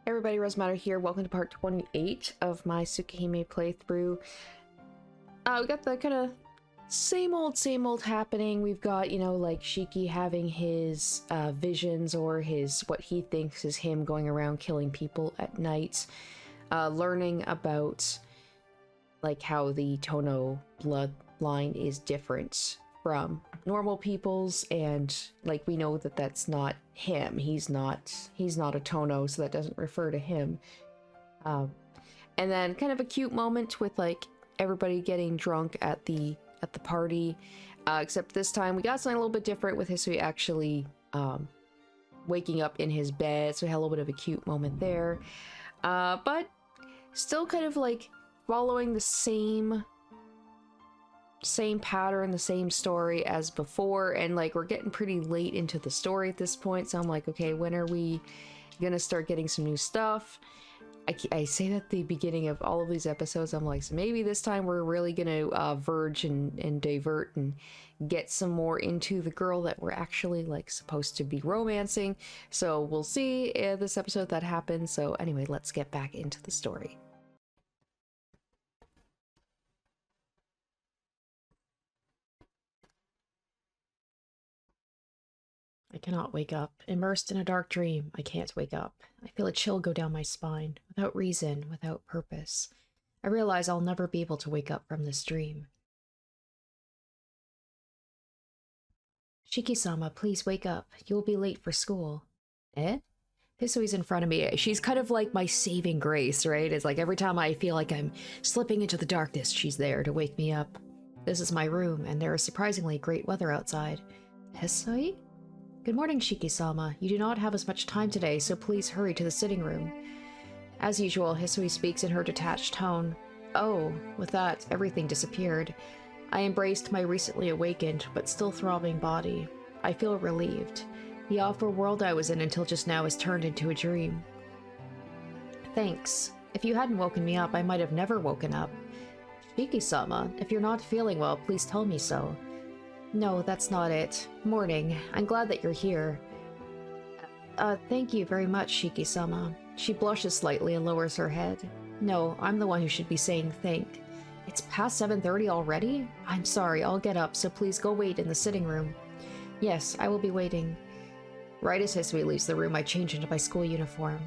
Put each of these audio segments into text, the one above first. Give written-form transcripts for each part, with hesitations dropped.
Everybody, Rosematter here. Welcome to part 28 of my Tsukihime playthrough. We got the kind of same old happening. We've got, you know, like Shiki having his visions or his what he thinks is him going around killing people at night, learning about like how the Tono bloodline is different from normal people's, and like we know that that's not him. He's not a Tono, so that doesn't refer to him. And then kind of a cute moment with like everybody getting drunk at the party, except this time we got something a little bit different with Hisui actually waking up in his bed, so we had a little bit of a cute moment there, but still kind of like following the same pattern, the same story as before, and like we're getting pretty late into the story at this point, so I'm like, okay, when are we gonna start getting some new stuff? I say that at the beginning of all of these episodes, I'm like, so maybe this time we're really gonna verge and divert and get some more into the girl that we're actually like supposed to be romancing. So we'll see this episode that happens. So anyway, let's get back into the story. I cannot wake up. Immersed in a dark dream, I can't wake up. I feel a chill go down my spine, without reason, without purpose. I realize I'll never be able to wake up from this dream. Shiki-sama, please wake up. You will be late for school. Eh? Hisui's in front of me. She's kind of like my saving grace, right? It's like every time I feel like I'm slipping into the darkness, she's there to wake me up. This is my room, and there is surprisingly great weather outside. Hisui? Good morning, Shiki-sama. You do not have as much time today, so please hurry to the sitting room. As usual, Hisui speaks in her detached tone. Oh, with that, everything disappeared. I embraced my recently awakened, but still throbbing body. I feel relieved. The awful world I was in until just now has turned into a dream. Thanks. If you hadn't woken me up, I might have never woken up. Shiki-sama, if you're not feeling well, please tell me so. No, that's not it. Morning. I'm glad that you're here. Thank you very much, Shiki-sama. She blushes slightly and lowers her head. No, I'm the one who should be saying thank. It's past 7:30 already? I'm sorry, I'll get up, so please go wait in the sitting room. Yes, I will be waiting. Right as Hisui leaves the room, I change into my school uniform.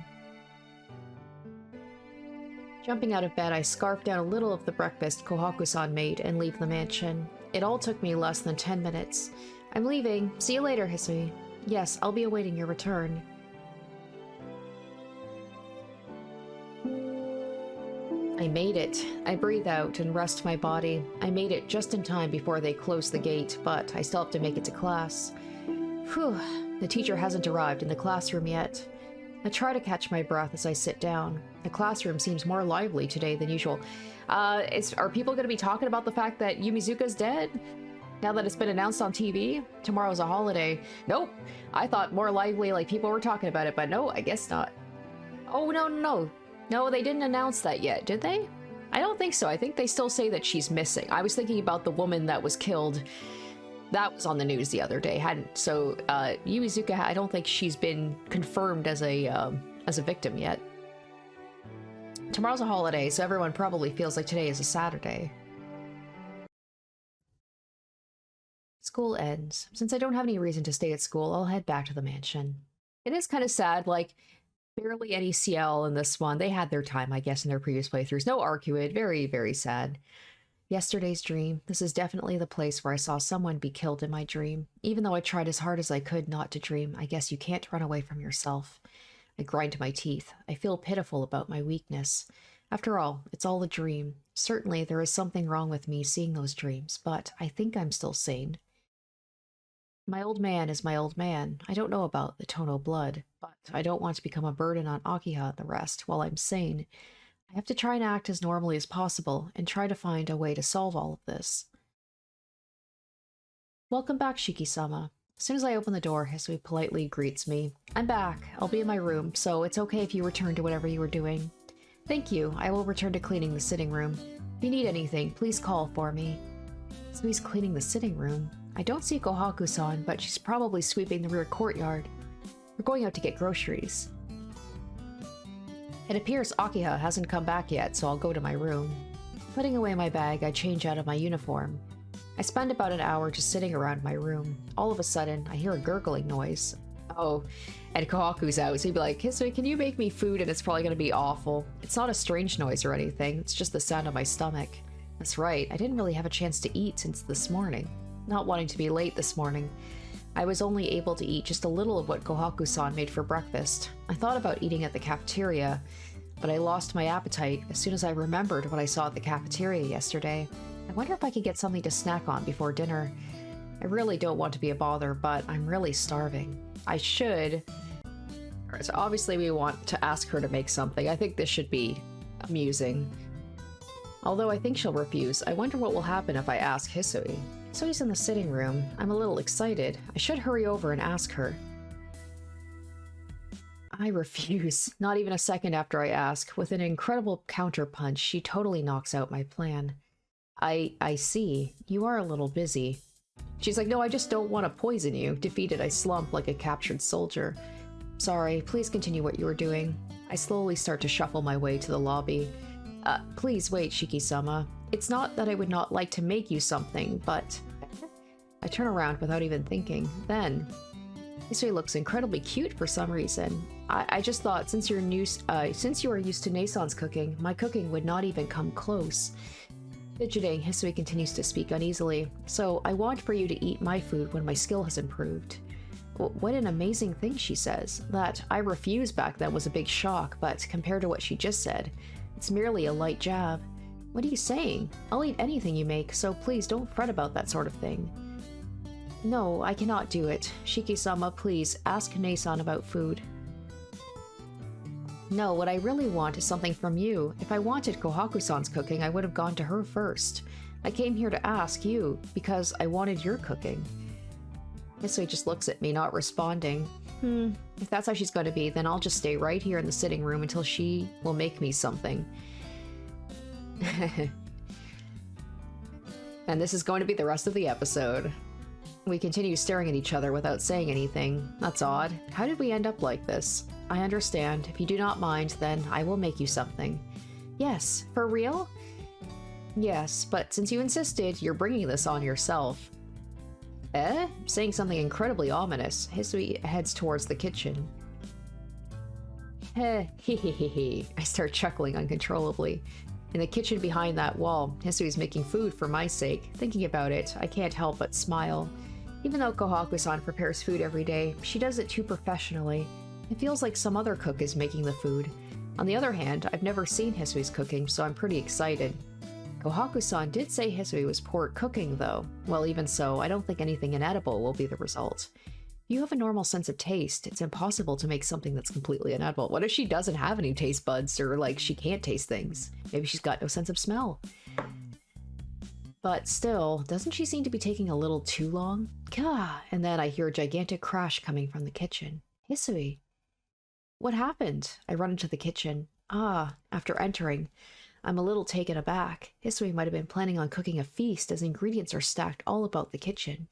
Jumping out of bed, I scarf down a little of the breakfast Kohaku-san made and leave the mansion. It all took me less than 10 minutes. I'm leaving. See you later, Hisui. Yes, I'll be awaiting your return. I made it. I breathe out and rest my body. I made it just in time before they closed the gate, but I still have to make it to class. Phew, the teacher hasn't arrived in the classroom yet. I try to catch my breath as I sit down. The classroom seems more lively today than usual. Are people going to be talking about the fact that Yumizuka's dead? Now that it's been announced on TV? Tomorrow's a holiday. Nope. I thought more lively, like people were talking about it, but no, I guess not. Oh, no. No, they didn't announce that yet, did they? I don't think so. I think they still say that she's missing. I was thinking about the woman that was killed. That was on the news the other day. Yumizuka, I don't think she's been confirmed as a victim yet. Tomorrow's a holiday, so everyone probably feels like today is a Saturday. School ends. Since I don't have any reason to stay at school, I'll head back to the mansion. It is kind of sad, like, barely any CL in this one. They had their time, I guess, in their previous playthroughs. No Arcuid. Very, very sad. Yesterday's dream. This is definitely the place where I saw someone be killed in my dream. Even though I tried as hard as I could not to dream, I guess you can't run away from yourself. I grind my teeth. I feel pitiful about my weakness. After all, it's all a dream. Certainly, there is something wrong with me seeing those dreams, but I think I'm still sane. My old man is my old man. I don't know about the Tono blood, but I don't want to become a burden on Akiha and the rest while I'm sane. I have to try and act as normally as possible and try to find a way to solve all of this. Welcome back, Shiki-sama. As soon as I open the door, Hisui politely greets me. I'm back. I'll be in my room, so it's okay if you return to whatever you were doing. Thank you. I will return to cleaning the sitting room. If you need anything, please call for me. Hisui's cleaning the sitting room. I don't see Kohaku-san, but she's probably sweeping the rear courtyard. We're going out to get groceries. It appears Akiha hasn't come back yet, so I'll go to my room. Putting away my bag, I change out of my uniform. I spend about an hour just sitting around my room. All of a sudden, I hear a gurgling noise. Oh, and Kohaku's out, so he'd be like, Hisui, can you make me food? And it's probably going to be awful. It's not a strange noise or anything, it's just the sound of my stomach. That's right, I didn't really have a chance to eat since this morning. Not wanting to be late this morning, I was only able to eat just a little of what Kohaku-san made for breakfast. I thought about eating at the cafeteria, but I lost my appetite as soon as I remembered what I saw at the cafeteria yesterday. I wonder if I could get something to snack on before dinner. I really don't want to be a bother, but I'm really starving. I should... Alright, so obviously we want to ask her to make something. I think this should be amusing. Although I think she'll refuse. I wonder what will happen if I ask Hisui. Hisui's in the sitting room. I'm a little excited. I should hurry over and ask her. I refuse. Not even a second after I ask. With an incredible counterpunch, she totally knocks out my plan. I see. You are a little busy. She's like, no, I just don't want to poison you. Defeated, I slump like a captured soldier. Sorry, please continue what you were doing. I slowly start to shuffle my way to the lobby. Please wait, Shiki-sama. It's not that I would not like to make you something, but... I turn around without even thinking. Then... Hisui looks incredibly cute for some reason. I just thought since you are used to Nasan's cooking, my cooking would not even come close. Fidgeting, Hisui continues to speak uneasily. So, I want for you to eat my food when my skill has improved. What an amazing thing, she says. That I refuse back then was a big shock, but compared to what she just said, it's merely a light jab. What are you saying? I'll eat anything you make, so please don't fret about that sort of thing. No, I cannot do it. Shiki-sama, please, ask Nasan about food. No, what I really want is something from you. If I wanted Kohaku-san's cooking, I would have gone to her first. I came here to ask you, because I wanted your cooking. Hisui just looks at me, not responding. If that's how she's going to be, then I'll just stay right here in the sitting room until she will make me something. And this is going to be the rest of the episode. We continue staring at each other without saying anything. That's odd. How did we end up like this? I understand. If you do not mind, then I will make you something. Yes, for real? Yes, but since you insisted, you're bringing this on yourself. Saying something incredibly ominous, Hisui heads towards the kitchen. Hehehehe. I start chuckling uncontrollably. In the kitchen behind that wall, Hisui's making food for my sake. Thinking about it, I can't help but smile. Even though Kohaku-san prepares food every day, she does it too professionally. It feels like some other cook is making the food. On the other hand, I've never seen Hisui's cooking, so I'm pretty excited. Kohaku-san did say Hisui was poor at cooking, though. Well, even so, I don't think anything inedible will be the result. If you have a normal sense of taste, it's impossible to make something that's completely inedible. What if she doesn't have any taste buds, or like she can't taste things? Maybe she's got no sense of smell. But still, doesn't she seem to be taking a little too long? Gah! And then I hear a gigantic crash coming from the kitchen. Hisui. What happened? I run into the kitchen. After entering, I'm a little taken aback. Hisui might have been planning on cooking a feast as ingredients are stacked all about the kitchen.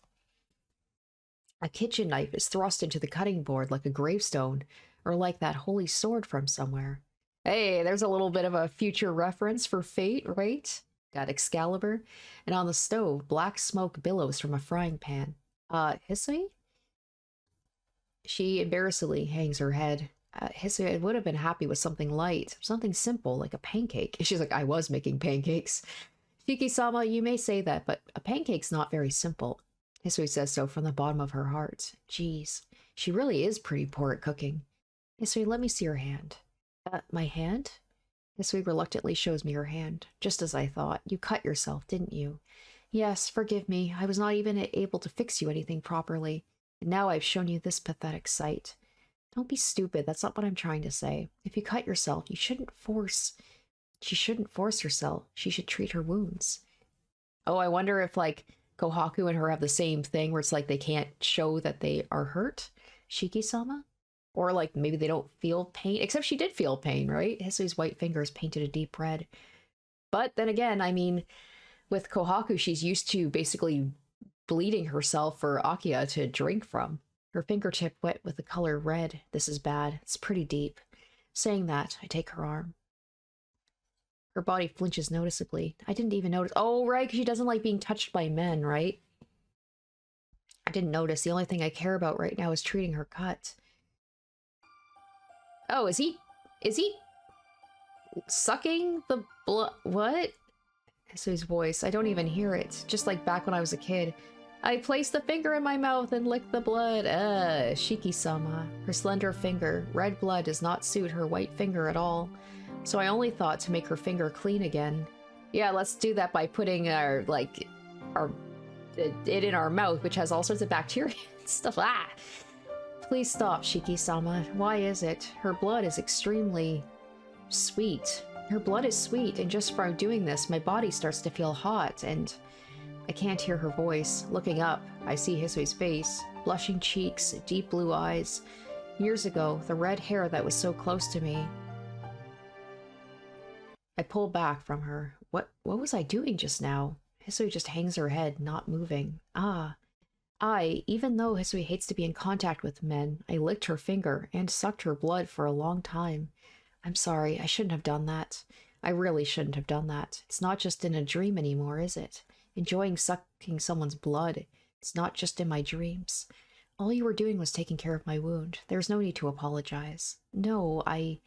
A kitchen knife is thrust into the cutting board like a gravestone, or like that holy sword from somewhere. Hey, there's a little bit of a future reference for Fate, right? Got Excalibur. And on the stove, black smoke billows from a frying pan. Hisui? She embarrassedly hangs her head. Hisui would have been happy with something light, something simple, like a pancake. She's like, I was making pancakes. Shiki-sama, you may say that, but a pancake's not very simple. Hisui says so from the bottom of her heart. Jeez, she really is pretty poor at cooking. Hisui, let me see your hand. My hand? Hisui reluctantly shows me her hand. Just as I thought. You cut yourself, didn't you? Yes, forgive me. I was not even able to fix you anything properly. And now I've shown you this pathetic sight. Don't be stupid. That's not what I'm trying to say. If you cut yourself, you shouldn't force... She shouldn't force herself. She should treat her wounds. Oh, I wonder if, like, Kohaku and her have the same thing where it's like they can't show that they are hurt? Shiki-sama? Or, like, maybe they don't feel pain. Except she did feel pain, right? Hisui's white fingers painted a deep red. But then again, I mean, with Kohaku, she's used to basically bleeding herself for Akiha to drink from. Her fingertip wet with the color red. This is bad. It's pretty deep. Saying that, I take her arm. Her body flinches noticeably. I didn't even notice. Oh, right, because she doesn't like being touched by men, right? I didn't notice. The only thing I care about right now is treating her cut. Oh, is he sucking the blood? What? Hisui's voice. I don't even hear it. Just like back when I was a kid. I placed the finger in my mouth and licked the blood. Shiki-sama. Her slender finger. Red blood does not suit her white finger at all. So I only thought to make her finger clean again. Yeah, let's do that by putting it in our mouth, which has all sorts of bacteria and stuff. Ah! Please stop, Shiki-sama. Why is it? Her blood is extremely sweet. Her blood is sweet, and just from doing this, my body starts to feel hot, and I can't hear her voice. Looking up, I see Hisui's face. Blushing cheeks, deep blue eyes. Years ago, the red hair that was so close to me. I pull back from her. What was I doing just now? Hisui just hangs her head, not moving. Even though Hisui hates to be in contact with men, I licked her finger and sucked her blood for a long time. I'm sorry, I shouldn't have done that. I really shouldn't have done that. It's not just in a dream anymore, is it? Enjoying sucking someone's blood. It's not just in my dreams. All you were doing was taking care of my wound. There's no need to apologize. No, I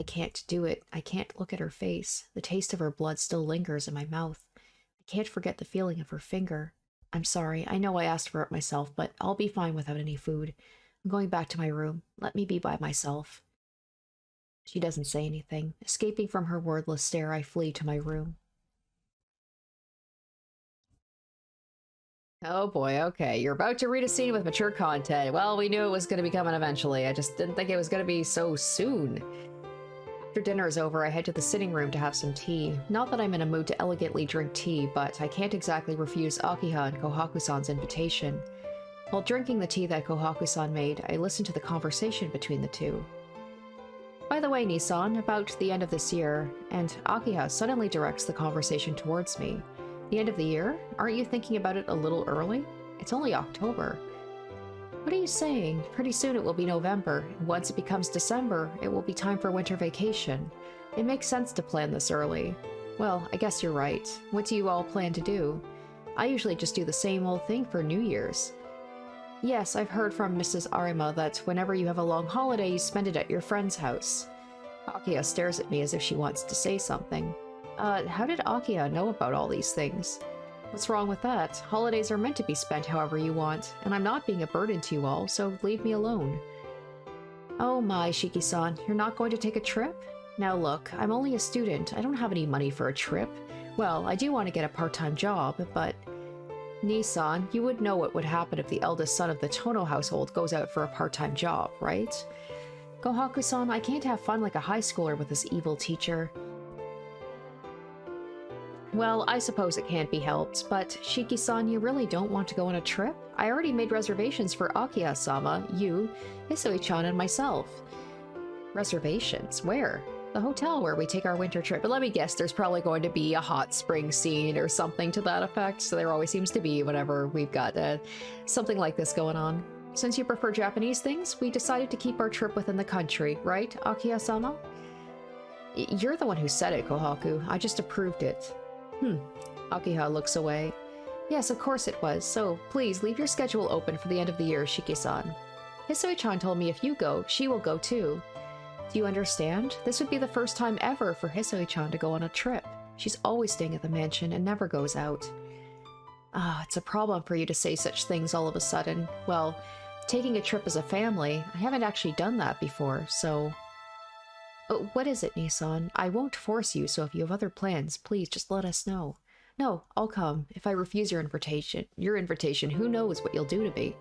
can't do it. I can't look at her face. The taste of her blood still lingers in my mouth. I can't forget the feeling of her finger. I'm sorry. I know I asked for it myself, but I'll be fine without any food. I'm going back to my room. Let me be by myself. She doesn't say anything. Escaping from her wordless stare, I flee to my room. Oh boy, okay. You're about to read a scene with mature content. Well, we knew it was going to be coming eventually. I just didn't think it was going to be so soon. After dinner is over, I head to the sitting room to have some tea. Not that I'm in a mood to elegantly drink tea, but I can't exactly refuse Akiha and Kohaku-san's invitation. While drinking the tea that Kohaku-san made, I listen to the conversation between the two. By the way, Nissan, about the end of this year, and Akiha suddenly directs the conversation towards me. The end of the year? Aren't you thinking about it a little early? It's only October. What are you saying? Pretty soon it will be November, and once it becomes December, it will be time for winter vacation. It makes sense to plan this early. Well, I guess you're right. What do you all plan to do? I usually just do the same old thing for New Year's. Yes, I've heard from Mrs. Arima that whenever you have a long holiday, you spend it at your friend's house. Akiha stares at me as if she wants to say something. How did Akiha know about all these things? What's wrong with that? Holidays are meant to be spent however you want, and I'm not being a burden to you all, so leave me alone. Oh my, Shiki-san, you're not going to take a trip? Now look, I'm only a student. I don't have any money for a trip. Well, I do want to get a part-time job, but... Nissan, you would know what would happen if the eldest son of the Tono household goes out for a part-time job, right? Kohaku-san, I can't have fun like a high schooler with this evil teacher. Well, I suppose it can't be helped, but Shiki-san, you really don't want to go on a trip? I already made reservations for Akiha-sama, you, Hisui-chan, and myself. Reservations? Where? The hotel where we take our winter trip. But let me guess, there's probably going to be a hot spring scene or something to that effect. So there always seems to be whenever we've got something like this going on. Since you prefer Japanese things, we decided to keep our trip within the country, right, Akiha-sama? You're the one who said it, Kohaku. I just approved it. Akiha looks away. Yes, of course it was. So, please, leave your schedule open for the end of the year, Shiki-san. Hisui-chan told me if you go, she will go too. Do you understand? This would be the first time ever for Hisui-chan to go on a trip. She's always staying at the mansion and never goes out. It's a problem for you to say such things all of a sudden. Well, taking a trip as a family, I haven't actually done that before, so... What is it, Nissan? I won't force you, so if you have other plans, please just let us know. No, I'll come. If I refuse your invitation, who knows what you'll do to me?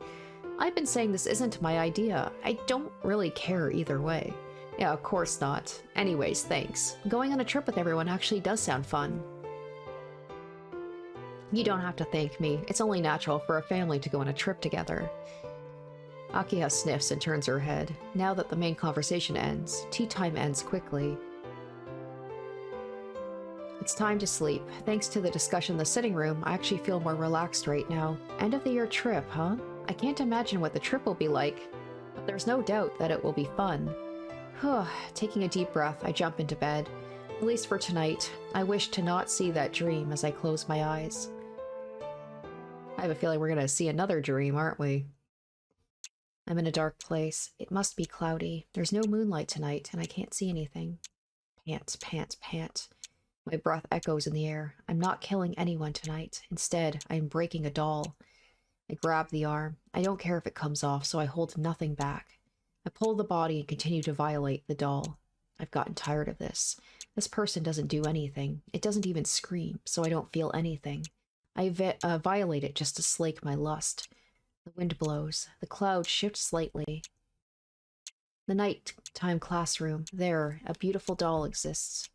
I've been saying this isn't my idea. I don't really care either way. Yeah, of course not. Anyways, thanks. Going on a trip with everyone actually does sound fun. You don't have to thank me. It's only natural for a family to go on a trip together. Akiha sniffs and turns her head. Now that the main conversation ends, tea time ends quickly. It's time to sleep. Thanks to the discussion in the sitting room, I actually feel more relaxed right now. End of the year trip, huh? I can't imagine what the trip will be like, but there's no doubt that it will be fun. Taking a deep breath, I jump into bed. At least for tonight. I wish to not see that dream as I close my eyes. I have a feeling we're gonna see another dream, aren't we? I'm in a dark place. It must be cloudy. There's no moonlight tonight, and I can't see anything. Pant, pant, pant. My breath echoes in the air. I'm not killing anyone tonight. Instead, I am breaking a doll. I grab the arm. I don't care if it comes off, so I hold nothing back. I pull the body and continue to violate the doll. I've gotten tired of this. This person doesn't do anything. It doesn't even scream, so I don't feel anything. I violate it just to slake my lust. The wind blows. The clouds shift slightly. The nighttime classroom. There, a beautiful doll exists.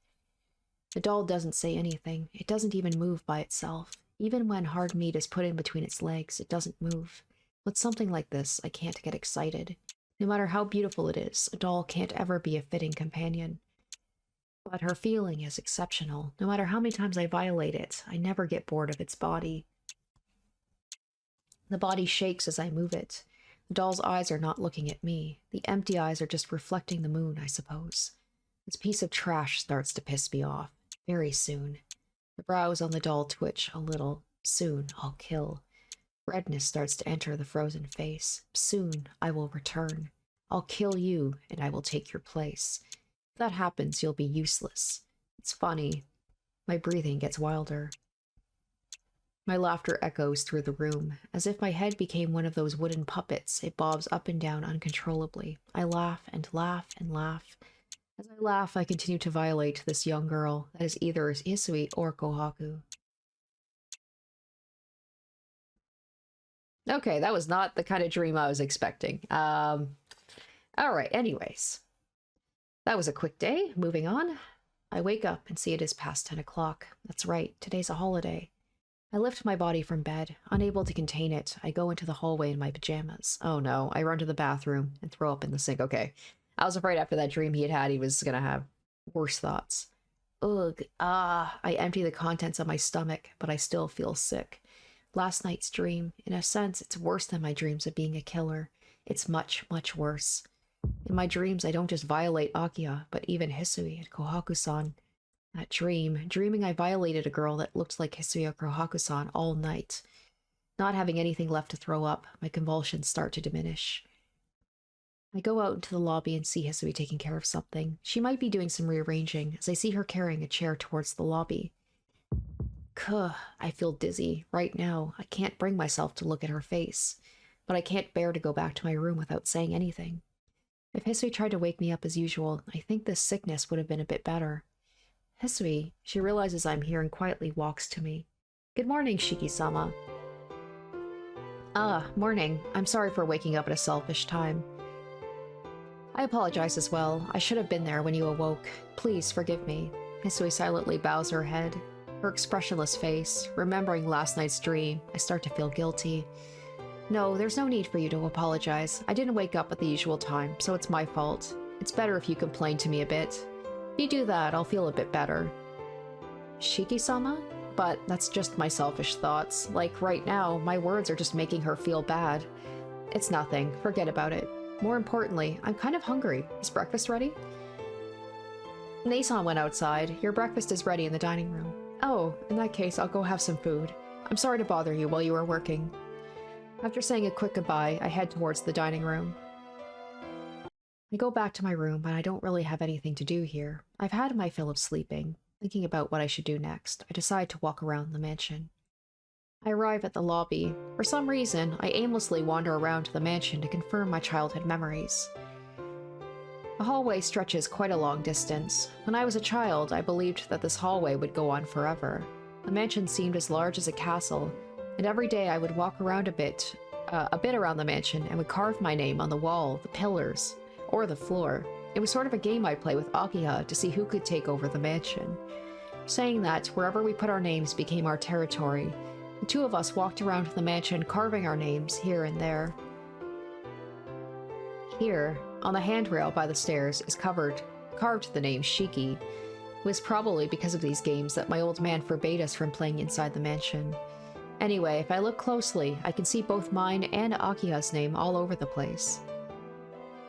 The doll doesn't say anything. It doesn't even move by itself. Even when hard meat is put in between its legs, it doesn't move. With something like this, I can't get excited. No matter how beautiful it is, a doll can't ever be a fitting companion. But her feeling is exceptional. No matter how many times I violate it, I never get bored of its body. The body shakes as I move it. The doll's eyes are not looking at me. The empty eyes are just reflecting the moon, I suppose. This piece of trash starts to piss me off. Very soon. The brows on the doll twitch a little. Soon, I'll kill. Redness starts to enter the frozen face. Soon, I will return. I'll kill you, and I will take your place. If that happens, you'll be useless. It's funny. My breathing gets wilder. My laughter echoes through the room. As if my head became one of those wooden puppets, it bobs up and down uncontrollably. I laugh and laugh and laugh. As I laugh, I continue to violate this young girl that is either Hisui or Kohaku. Okay, that was not the kind of dream I was expecting. Alright, anyways. That was a quick day. Moving on. I wake up and see it is past 10 o'clock. That's right, today's a holiday. I lift my body from bed. Unable to contain it, I go into the hallway in my pajamas. Oh no, I run to the bathroom and throw up in the sink. Okay. I was afraid after that dream he had he was gonna have worse thoughts. Ugh, I empty the contents of my stomach, but I still feel sick. Last night's dream, in a sense, it's worse than my dreams of being a killer. It's much, much worse. In my dreams, I don't just violate Akiha, but even Hisui and Kohaku-san. That dreaming I violated a girl that looked like Hisui or Kohaku-san all night. Not having anything left to throw up, my convulsions start to diminish. I go out into the lobby and see Hisui taking care of something. She might be doing some rearranging, as I see her carrying a chair towards the lobby. I feel dizzy. Right now, I can't bring myself to look at her face. But I can't bear to go back to my room without saying anything. If Hisui tried to wake me up as usual, I think this sickness would have been a bit better. Hisui, she realizes I'm here and quietly walks to me. Good morning, Shiki-sama. Morning. I'm sorry for waking up at a selfish time. I apologize as well. I should have been there when you awoke. Please forgive me. Hisui silently bows her head. Her expressionless face, remembering last night's dream, I start to feel guilty. No, there's no need for you to apologize. I didn't wake up at the usual time, so it's my fault. It's better if you complain to me a bit. If you do that, I'll feel a bit better. Shiki-sama? But that's just my selfish thoughts. Like, right now, my words are just making her feel bad. It's nothing. Forget about it. More importantly, I'm kind of hungry. Is breakfast ready? Nason went outside. Your breakfast is ready in the dining room. Oh, in that case, I'll go have some food. I'm sorry to bother you while you are working. After saying a quick goodbye, I head towards the dining room. I go back to my room, but I don't really have anything to do here. I've had my fill of sleeping. Thinking about what I should do next, I decide to walk around the mansion. I arrive at the lobby. For some reason, I aimlessly wander around the mansion to confirm my childhood memories. The hallway stretches quite a long distance. When I was a child, I believed that this hallway would go on forever. The mansion seemed as large as a castle, and every day I would walk around a bit around the mansion and would carve my name on the wall, the pillars, or the floor. It was sort of a game I'd play with Akiha to see who could take over the mansion. Saying that, wherever we put our names became our territory. The two of us walked around the mansion carving our names here and there. Here, on the handrail by the stairs, is carved the name Shiki. It was probably because of these games that my old man forbade us from playing inside the mansion. Anyway, if I look closely, I can see both mine and Akiha's name all over the place.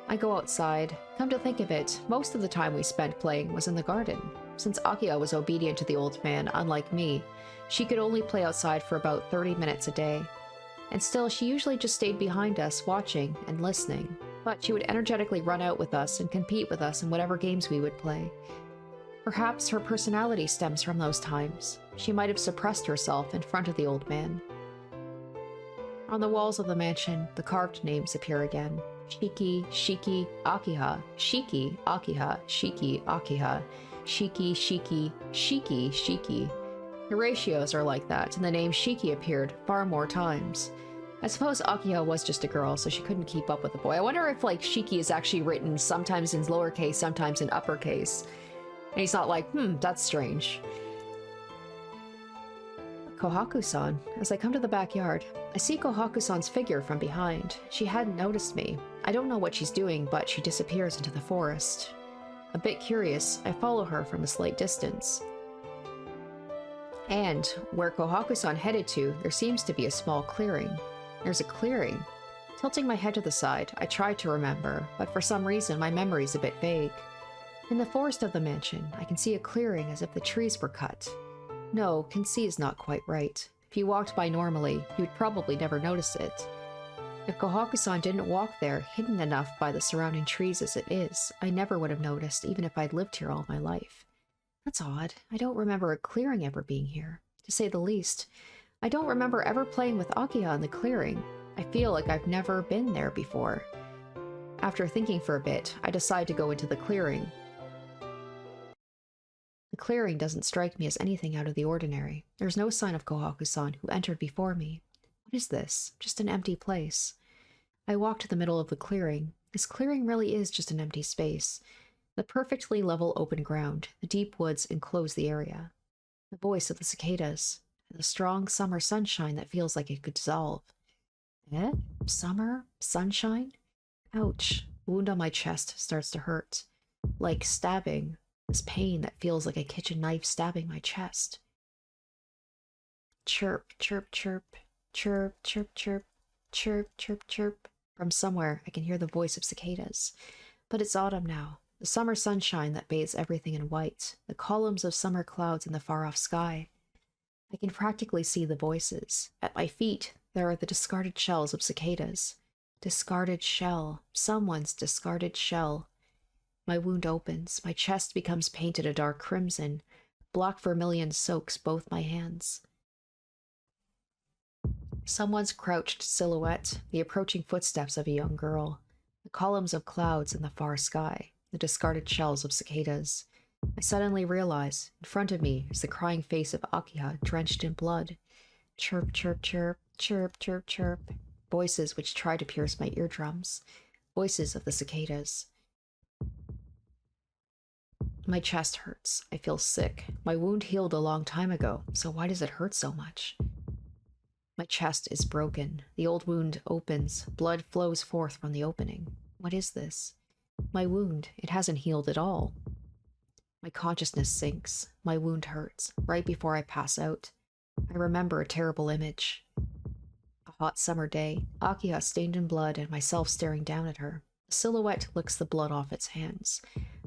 I go outside. Come to think of it, most of the time we spent playing was in the garden. Since Akiha was obedient to the old man, unlike me, she could only play outside for about 30 minutes a day. And still, she usually just stayed behind us, watching and listening. But she would energetically run out with us and compete with us in whatever games we would play. Perhaps her personality stems from those times. She might have suppressed herself in front of the old man. On the walls of the mansion, the carved names appear again. Shiki, Shiki, Akiha, Shiki, Akiha, Shiki, Akiha, Shiki, Shiki, Shiki, Shiki. The ratios are like that, and the name Shiki appeared far more times. I suppose Akiha was just a girl, so she couldn't keep up with the boy. I wonder if, like, Shiki is actually written sometimes in lowercase, sometimes in uppercase. And he's not like, that's strange. Kohaku-san. As I come to the backyard, I see Kohaku-san's figure from behind. She hadn't noticed me. I don't know what she's doing, but she disappears into the forest. A bit curious, I follow her from a slight distance. And where Kohaku-san headed to, there seems to be a small clearing. There's a clearing. Tilting my head to the side, I try to remember, but for some reason my memory's a bit vague. In the forest of the mansion, I can see a clearing as if the trees were cut. No, can see is not quite right. If you walked by normally, you would probably never notice it. If Kohaku-san didn't walk there, hidden enough by the surrounding trees as it is, I never would have noticed, even if I'd lived here all my life. That's odd. I don't remember a clearing ever being here. To say the least, I don't remember ever playing with Akiha in the clearing. I feel like I've never been there before. After thinking for a bit, I decide to go into the clearing. The clearing doesn't strike me as anything out of the ordinary. There's no sign of Kohaku-san, who entered before me. What is this? Just an empty place. I walk to the middle of the clearing. This clearing really is just an empty space. The perfectly level open ground, the deep woods enclose the area. The voice of the cicadas, and the strong summer sunshine that feels like it could dissolve. Eh? Summer? Sunshine? Ouch. Wound on my chest starts to hurt. Like stabbing. This pain that feels like a kitchen knife stabbing my chest. Chirp, chirp, chirp. Chirp, chirp, chirp. Chirp, chirp, chirp. From somewhere, I can hear the voice of cicadas. But it's autumn now. The summer sunshine that bathes everything in white. The columns of summer clouds in the far-off sky. I can practically see the voices. At my feet, there are the discarded shells of cicadas. Discarded shell. Someone's discarded shell. My wound opens. My chest becomes painted a dark crimson. Black vermilion soaks both my hands. Someone's crouched silhouette, the approaching footsteps of a young girl, the columns of clouds in the far sky, the discarded shells of cicadas. I suddenly realize, in front of me is the crying face of Akiha drenched in blood. Chirp, chirp, chirp, chirp, chirp, chirp. Voices which try to pierce my eardrums. Voices of the cicadas. My chest hurts. I feel sick. My wound healed a long time ago, so why does it hurt so much? My chest is broken. The old wound opens. Blood flows forth from the opening. What is this? My wound. It hasn't healed at all. My consciousness sinks. My wound hurts. Right before I pass out, I remember a terrible image. A hot summer day, Akiha stained in blood and myself staring down at her. The silhouette licks the blood off its hands.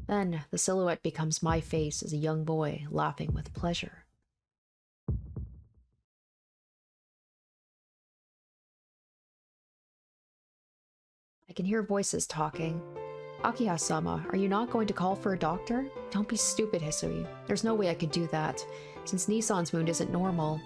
Then, the silhouette becomes my face as a young boy, laughing with pleasure. I can hear voices talking. Akiha-sama, are you not going to call for a doctor? Don't be stupid, Hisui. There's no way I could do that, since Nisan's wound isn't normal.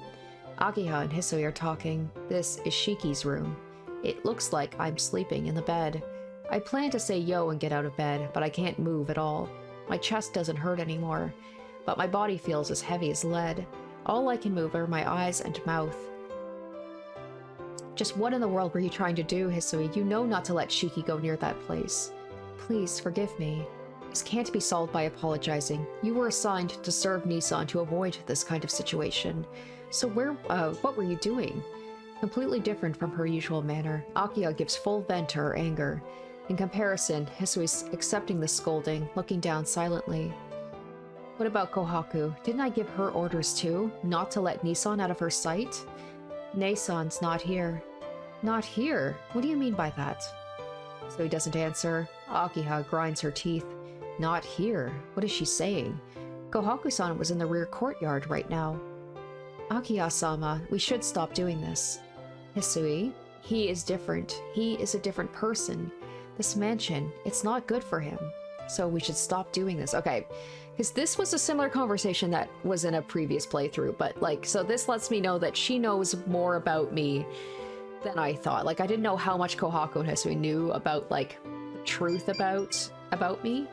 Akiha and Hisui are talking. This is Shiki's room. It looks like I'm sleeping in the bed. I plan to say yo and get out of bed, but I can't move at all. My chest doesn't hurt anymore, but my body feels as heavy as lead. All I can move are my eyes and mouth. Just what in the world were you trying to do, Hisui? You know not to let Shiki go near that place. Please, forgive me. This can't be solved by apologizing. You were assigned to serve Nisan to avoid this kind of situation. So what were you doing? Completely different from her usual manner, Akiha gives full vent to her anger. In comparison, Hisui's accepting the scolding, looking down silently. What about Kohaku? Didn't I give her orders too? Not to let Nisan out of her sight? Nisan's not here. Not here? What do you mean by that? So he doesn't answer. Akiha grinds her teeth. Not here. What is she saying? Kohaku-san was in the rear courtyard right now. Akiha-sama, we should stop doing this. Hisui, he is different. He is a different person. This mansion, it's not good for him. So we should stop doing this. Okay, because this was a similar conversation that was in a previous playthrough, but like, so this lets me know that she knows more about me than I thought. Like, I didn't know how much Kohaku and Hisui knew about, like, the truth about me.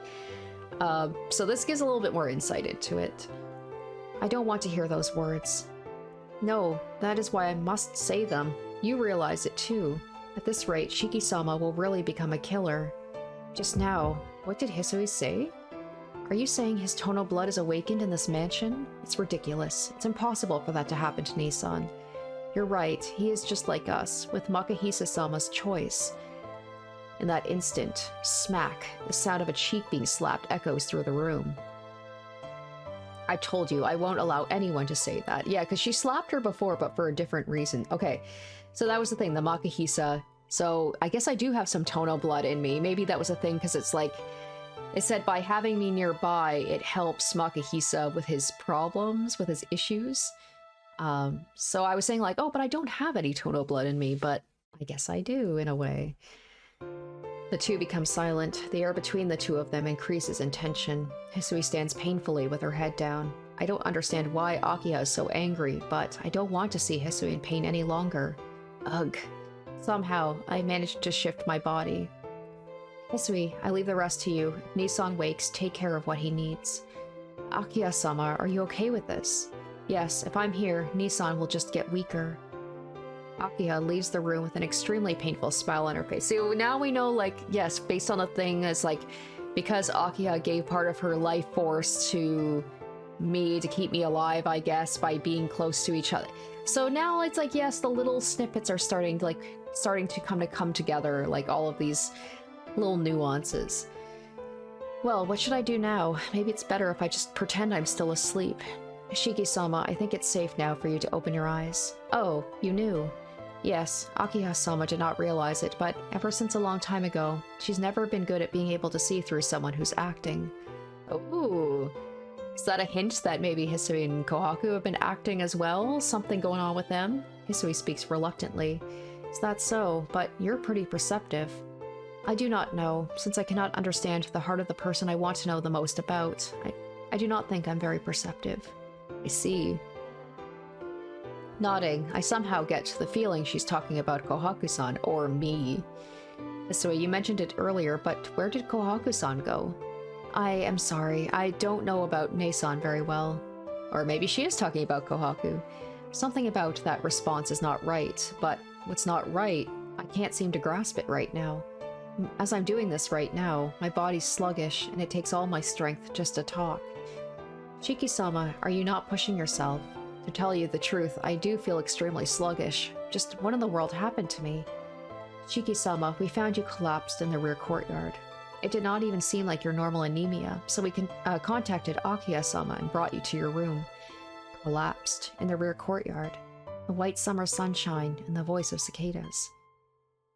So this gives a little bit more insight into it. I don't want to hear those words. No, that is why I must say them. You realize it too. At this rate, Shiki-sama will really become a killer. Just now, what did Hisui say? Are you saying his Tono blood is awakened in this mansion? It's ridiculous. It's impossible for that to happen to Nissan. You're right, he is just like us, with Makahisa-sama's choice. In that instant, smack, the sound of a cheek being slapped echoes through the room. I told you, I won't allow anyone to say that. Yeah, because she slapped her before, but for a different reason. Okay, so that was the thing, the Makahisa. So I guess I do have some Tono blood in me. Maybe that was a thing because it's like, it said by having me nearby, it helps Makahisa with his problems, with his issues. So I was saying like, oh, but I don't have any Tono blood in me, but I guess I do in a way. The two become silent. The air between the two of them increases in tension. Hisui stands painfully with her head down. I don't understand why Akiha is so angry, but I don't want to see Hisui in pain any longer. Ugh. Somehow, I managed to shift my body. Hisui, I leave the rest to you. If Nissan wakes, take care of what he needs. Akiha-sama, are you okay with this? Yes, if I'm here, Nissan will just get weaker. Akiha leaves the room with an extremely painful smile on her face. So now we know, like, yes, based on the thing, it's like, because Akiha gave part of her life force to me to keep me alive, I guess, by being close to each other. So now it's like, yes, the little snippets are starting to come together, like all of these little nuances. Well, what should I do now? Maybe it's better if I just pretend I'm still asleep. Shiki-sama, I think it's safe now for you to open your eyes. Oh, you knew. Yes, Akiha-sama did not realize it, but ever since a long time ago, she's never been good at being able to see through someone who's acting. Ooh. Is that a hint that maybe Hisui and Kohaku have been acting as well? Something going on with them? Hisui speaks reluctantly. Is that so? But you're pretty perceptive. I do not know, since I cannot understand the heart of the person I want to know the most about. I do not think I'm very perceptive. I see. Nodding, I somehow get the feeling she's talking about Kohaku-san, or me. Hisui, you mentioned it earlier, but where did Kohaku-san go? I am sorry, I don't know about Nissan very well. Or maybe she is talking about Kohaku. Something about that response is not right, but what's not right, I can't seem to grasp it right now. As I'm doing this right now, my body's sluggish, and it takes all my strength just to talk. Shiki-sama, are you not pushing yourself? To tell you the truth, I do feel extremely sluggish. Just what in the world happened to me? Shiki-sama, we found you collapsed in the rear courtyard. It did not even seem like your normal anemia, so we contacted Akiha-sama and brought you to your room. Collapsed in the rear courtyard. The white summer sunshine and the voice of cicadas.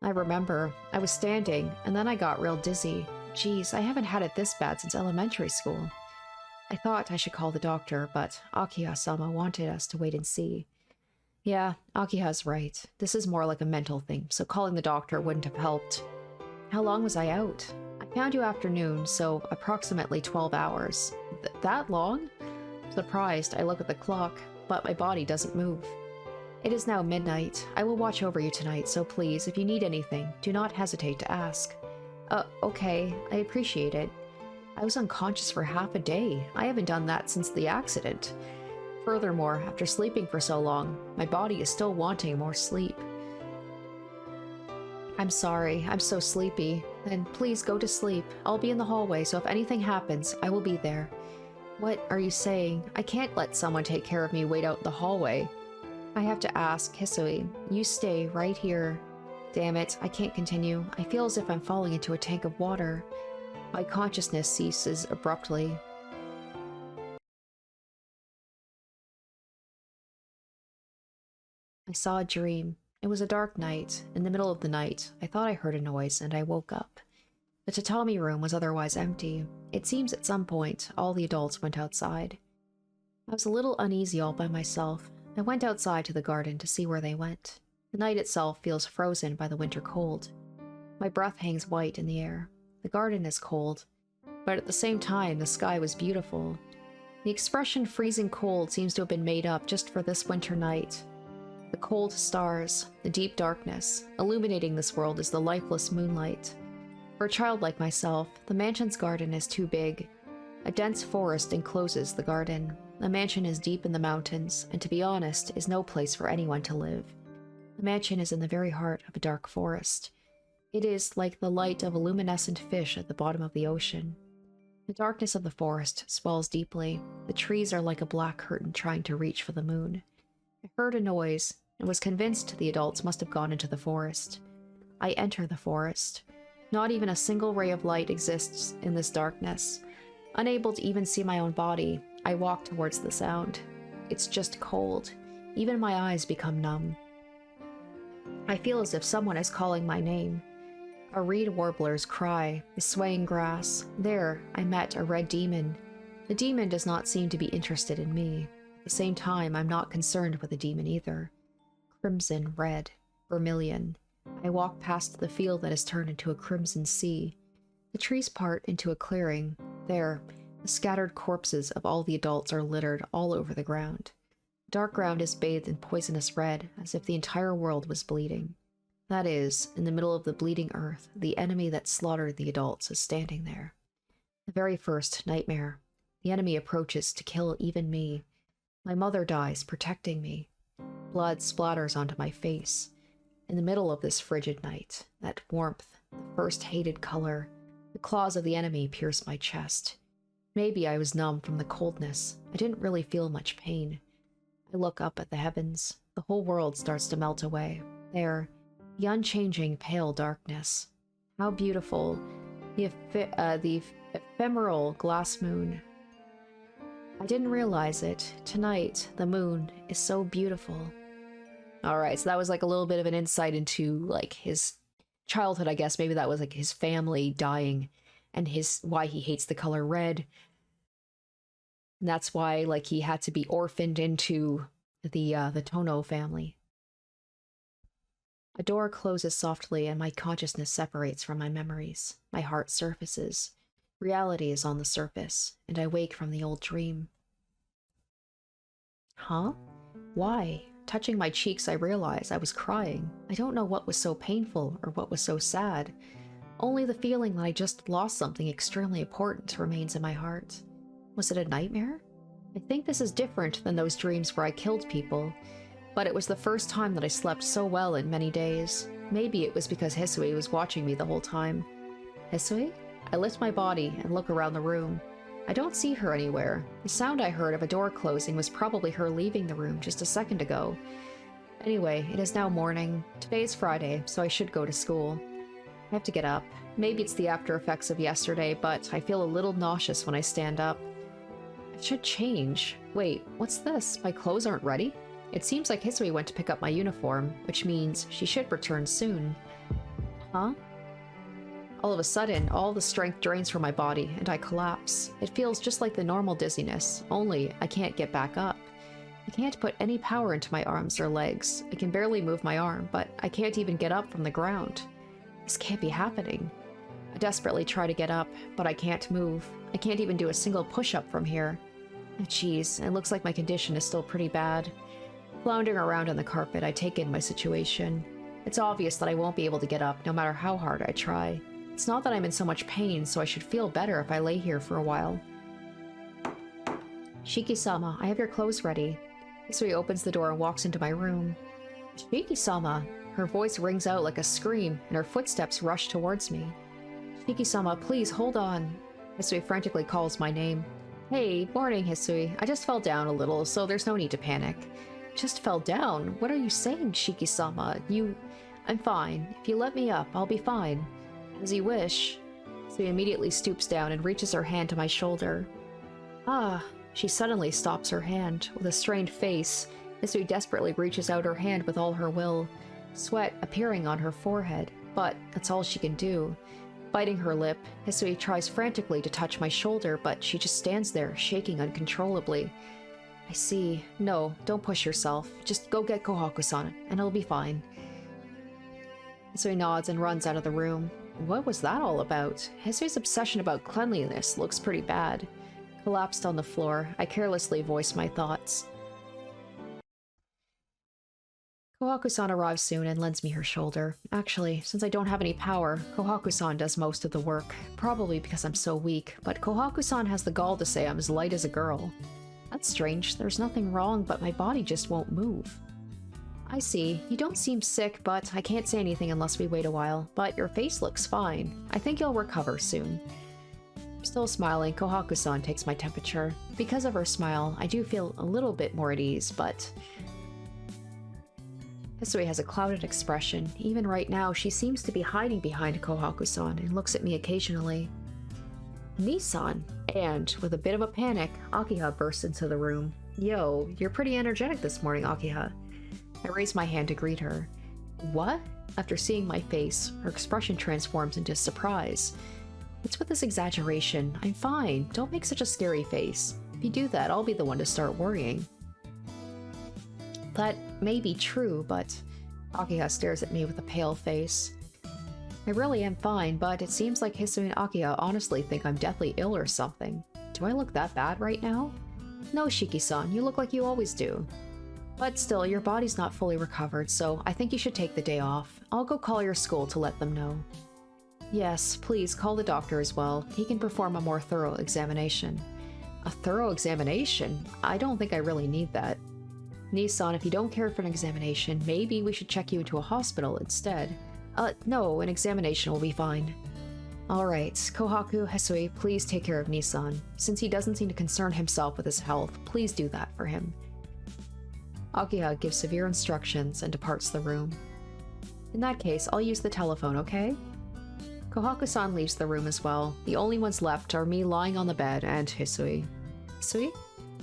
I remember, I was standing, and then I got real dizzy. Geez, I haven't had it this bad since elementary school. I thought I should call the doctor, but Akiha-sama wanted us to wait and see. Yeah, Akiha's right. This is more like a mental thing, so calling the doctor wouldn't have helped. How long was I out? I found you afternoon, so approximately 12 hours. That long? Surprised, I look at the clock, but my body doesn't move. It is now midnight. I will watch over you tonight, so please, if you need anything, do not hesitate to ask. Okay, I appreciate it. I was unconscious for half a day. I haven't done that since the accident. Furthermore, after sleeping for so long, my body is still wanting more sleep. I'm sorry, I'm so sleepy. Then please go to sleep. I'll be in the hallway, so if anything happens, I will be there. What are you saying? I can't let someone take care of me wait out in the hallway. I have to ask, Hisui, you stay right here. Damn it, I can't continue. I feel as if I'm falling into a tank of water. My consciousness ceases abruptly. I saw a dream. It was a dark night. In the middle of the night, I thought I heard a noise, and I woke up. The tatami room was otherwise empty. It seems at some point, all the adults went outside. I was a little uneasy all by myself. I went outside to the garden to see where they went. The night itself feels frozen by the winter cold. My breath hangs white in the air. The garden is cold, but at the same time, the sky was beautiful. The expression freezing cold seems to have been made up just for this winter night. The cold stars, the deep darkness, illuminating this world is the lifeless moonlight. For a child like myself, the mansion's garden is too big. A dense forest encloses the garden. The mansion is deep in the mountains, and to be honest, is no place for anyone to live. The mansion is in the very heart of a dark forest. It is like the light of a luminescent fish at the bottom of the ocean. The darkness of the forest swells deeply. The trees are like a black curtain trying to reach for the moon. I heard a noise, and was convinced the adults must have gone into the forest. I enter the forest. Not even a single ray of light exists in this darkness. Unable to even see my own body, I walk towards the sound. It's just cold. Even my eyes become numb. I feel as if someone is calling my name. A reed warbler's cry, the swaying grass. There, I met a red demon. The demon does not seem to be interested in me. At the same time, I'm not concerned with the demon either. Crimson, red, vermilion. I walk past the field that has turned into a crimson sea. The trees part into a clearing. There, the scattered corpses of all the adults are littered all over the ground. The dark ground is bathed in poisonous red, as if the entire world was bleeding. That is, in the middle of the bleeding earth, the enemy that slaughtered the adults is standing there. The very first nightmare. The enemy approaches to kill even me. My mother dies, protecting me. Blood splatters onto my face. In the middle of this frigid night, that warmth, the first hated color, the claws of the enemy pierce my chest. Maybe I was numb from the coldness. I didn't really feel much pain. I look up at the heavens. The whole world starts to melt away. There, the unchanging pale darkness. How beautiful. The ephemeral glass moon. I didn't realize it. Tonight, the moon is so beautiful. Alright, so that was like a little bit of an insight into like his childhood, I guess. Maybe that was like his family dying and why he hates the color red. And that's why like he had to be orphaned into the Tono family. A door closes softly and my consciousness separates from my memories. My heart surfaces. Reality is on the surface, and I wake from the old dream. Huh? Why? Touching my cheeks, I realize I was crying. I don't know what was so painful or what was so sad. Only the feeling that I just lost something extremely important remains in my heart. Was it a nightmare? I think this is different than those dreams where I killed people, but it was the first time that I slept so well in many days. Maybe it was because Hisui was watching me the whole time. Hisui? I lift my body and look around the room. I don't see her anywhere. The sound I heard of a door closing was probably her leaving the room just a second ago. Anyway, it is now morning. Today is Friday, so I should go to school. I have to get up. Maybe it's the after effects of yesterday, but I feel a little nauseous when I stand up. I should change. Wait, what's this? My clothes aren't ready? It seems like Hisui went to pick up my uniform, which means she should return soon. Huh? All of a sudden, all the strength drains from my body, and I collapse. It feels just like the normal dizziness, only I can't get back up. I can't put any power into my arms or legs. I can barely move my arm, but I can't even get up from the ground. This can't be happening. I desperately try to get up, but I can't move. I can't even do a single push-up from here. Jeez, it looks like my condition is still pretty bad. Floundering around on the carpet, I take in my situation. It's obvious that I won't be able to get up, no matter how hard I try. It's not that I'm in so much pain, so I should feel better if I lay here for a while. Shiki-sama, I have your clothes ready. Hisui opens the door and walks into my room. Shiki-sama! Her voice rings out like a scream, and her footsteps rush towards me. Shiki-sama, please hold on. Hisui frantically calls my name. Hey, morning, Hisui. I just fell down a little, so there's no need to panic. Just fell down? What are you saying, Shiki-sama? I'm fine. If you let me up, I'll be fine. As you wish. Hisui immediately stoops down and reaches her hand to my shoulder. Ah, she suddenly stops her hand. With a strained face, Hisui desperately reaches out her hand with all her will. sweat appearing on her forehead, but that's all she can do. Biting her lip, Hisui tries frantically to touch my shoulder, but she just stands there, shaking uncontrollably. I see. No, don't push yourself. Just go get Kohaku-san, and it'll be fine. Hisui nods and runs out of the room. What was that all about? Hisui's obsession about cleanliness looks pretty bad. Collapsed on the floor, I carelessly voiced my thoughts. Kohaku-san arrives soon and lends me her shoulder. Actually, since I don't have any power, Kohaku-san does most of the work. Probably because I'm so weak, but Kohaku-san has the gall to say I'm as light as a girl. That's strange. There's nothing wrong, but my body just won't move. I see. You don't seem sick, but I can't say anything unless we wait a while. But your face looks fine. I think you'll recover soon. Still smiling, Kohaku-san takes my temperature. Because of her smile, I do feel a little bit more at ease, but... Hisui has a clouded expression. Even right now, she seems to be hiding behind Kohaku-san and looks at me occasionally. Nissan! And, with a bit of a panic, Akiha bursts into the room. Yo, you're pretty energetic this morning, Akiha. I raise my hand to greet her. What? After seeing my face, her expression transforms into surprise. What's with this exaggeration? I'm fine. Don't make such a scary face. If you do that, I'll be the one to start worrying. That may be true, but... Akiha stares at me with a pale face. I really am fine, but it seems like Hisui and Akiha honestly think I'm deathly ill or something. Do I look that bad right now? No, Shiki-san, you look like you always do. But still, your body's not fully recovered, so I think you should take the day off. I'll go call your school to let them know. Yes, please call the doctor as well. He can perform a more thorough examination. A thorough examination? I don't think I really need that. Nissan, if you don't care for an examination, maybe we should check you into a hospital instead. No, an examination will be fine. Alright, Kohaku, Hisui, please take care of Nissan. Since he doesn't seem to concern himself with his health, please do that for him. Akiha gives severe instructions and departs the room. In that case, I'll use the telephone, okay? Kohaku-san leaves the room as well. The only ones left are me lying on the bed and Hisui. Hisui?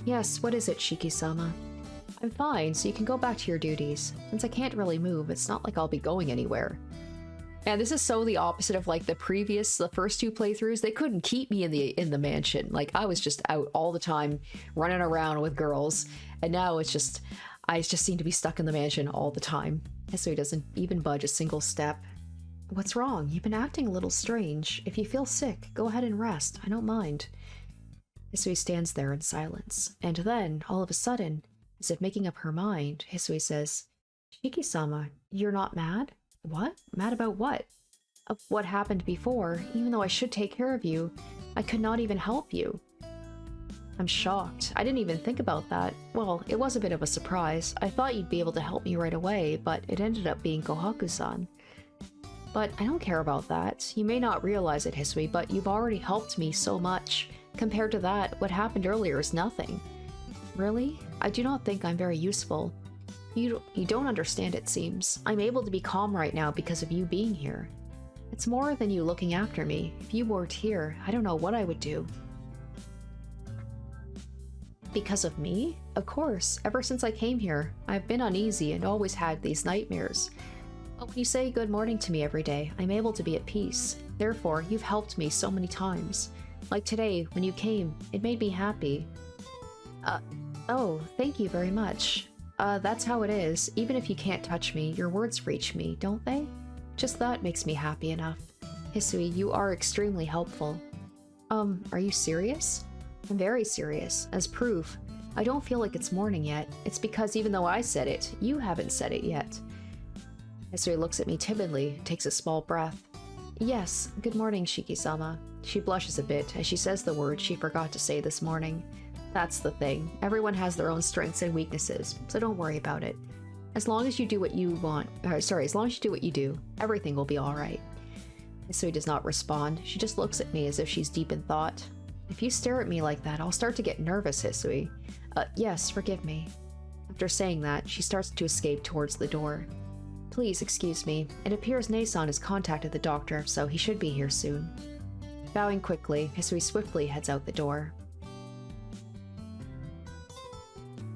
Yes, what is it, Shiki-sama? I'm fine, so you can go back to your duties. Since I can't really move, it's not like I'll be going anywhere. And this is so the opposite of like the first two playthroughs. They couldn't keep me in the mansion. Like I was just out all the time, running around with girls. And now it's just, I just seem to be stuck in the mansion all the time. Hisui doesn't even budge a single step. What's wrong? You've been acting a little strange. If you feel sick, go ahead and rest. I don't mind. Hisui stands there in silence. And then, all of a sudden, as if making up her mind, Hisui says, Shiki-sama, you're not mad? What? Mad about what? Of what happened before. Even though I should take care of you, I could not even help you. I'm shocked. I didn't even think about that. Well, it was a bit of a surprise. I thought you'd be able to help me right away, but it ended up being Kohaku-san. But I don't care about that. You may not realize it, Hisui, but you've already helped me so much. Compared to that, what happened earlier is nothing. Really? I do not think I'm very useful. You don't understand, it seems. I'm able to be calm right now because of you being here. It's more than you looking after me. If you weren't here, I don't know what I would do. Because of me? Of course. Ever since I came here, I've been uneasy and always had these nightmares. But when you say good morning to me every day, I'm able to be at peace. Therefore, you've helped me so many times. Like today, when you came, it made me happy. Oh, thank you very much. That's how it is. Even if you can't touch me, your words reach me, don't they? Just that makes me happy enough. Hisui, you are extremely helpful. Are you serious? I'm very serious. As proof, I don't feel like it's morning yet. It's because even though I said it, you haven't said it yet. Hisui looks at me timidly, takes a small breath. Yes, good morning, Shiki-sama. She blushes a bit as she says the word she forgot to say this morning. That's the thing. Everyone has their own strengths and weaknesses, so don't worry about it. As long as you do what you want, as long as you do what you do, everything will be alright. Hisui does not respond. She just looks at me as if she's deep in thought. If you stare at me like that, I'll start to get nervous, Hisui. Yes, forgive me. After saying that, she starts to escape towards the door. Please excuse me. It appears Nason has contacted the doctor, so he should be here soon. Bowing quickly, Hisui swiftly heads out the door.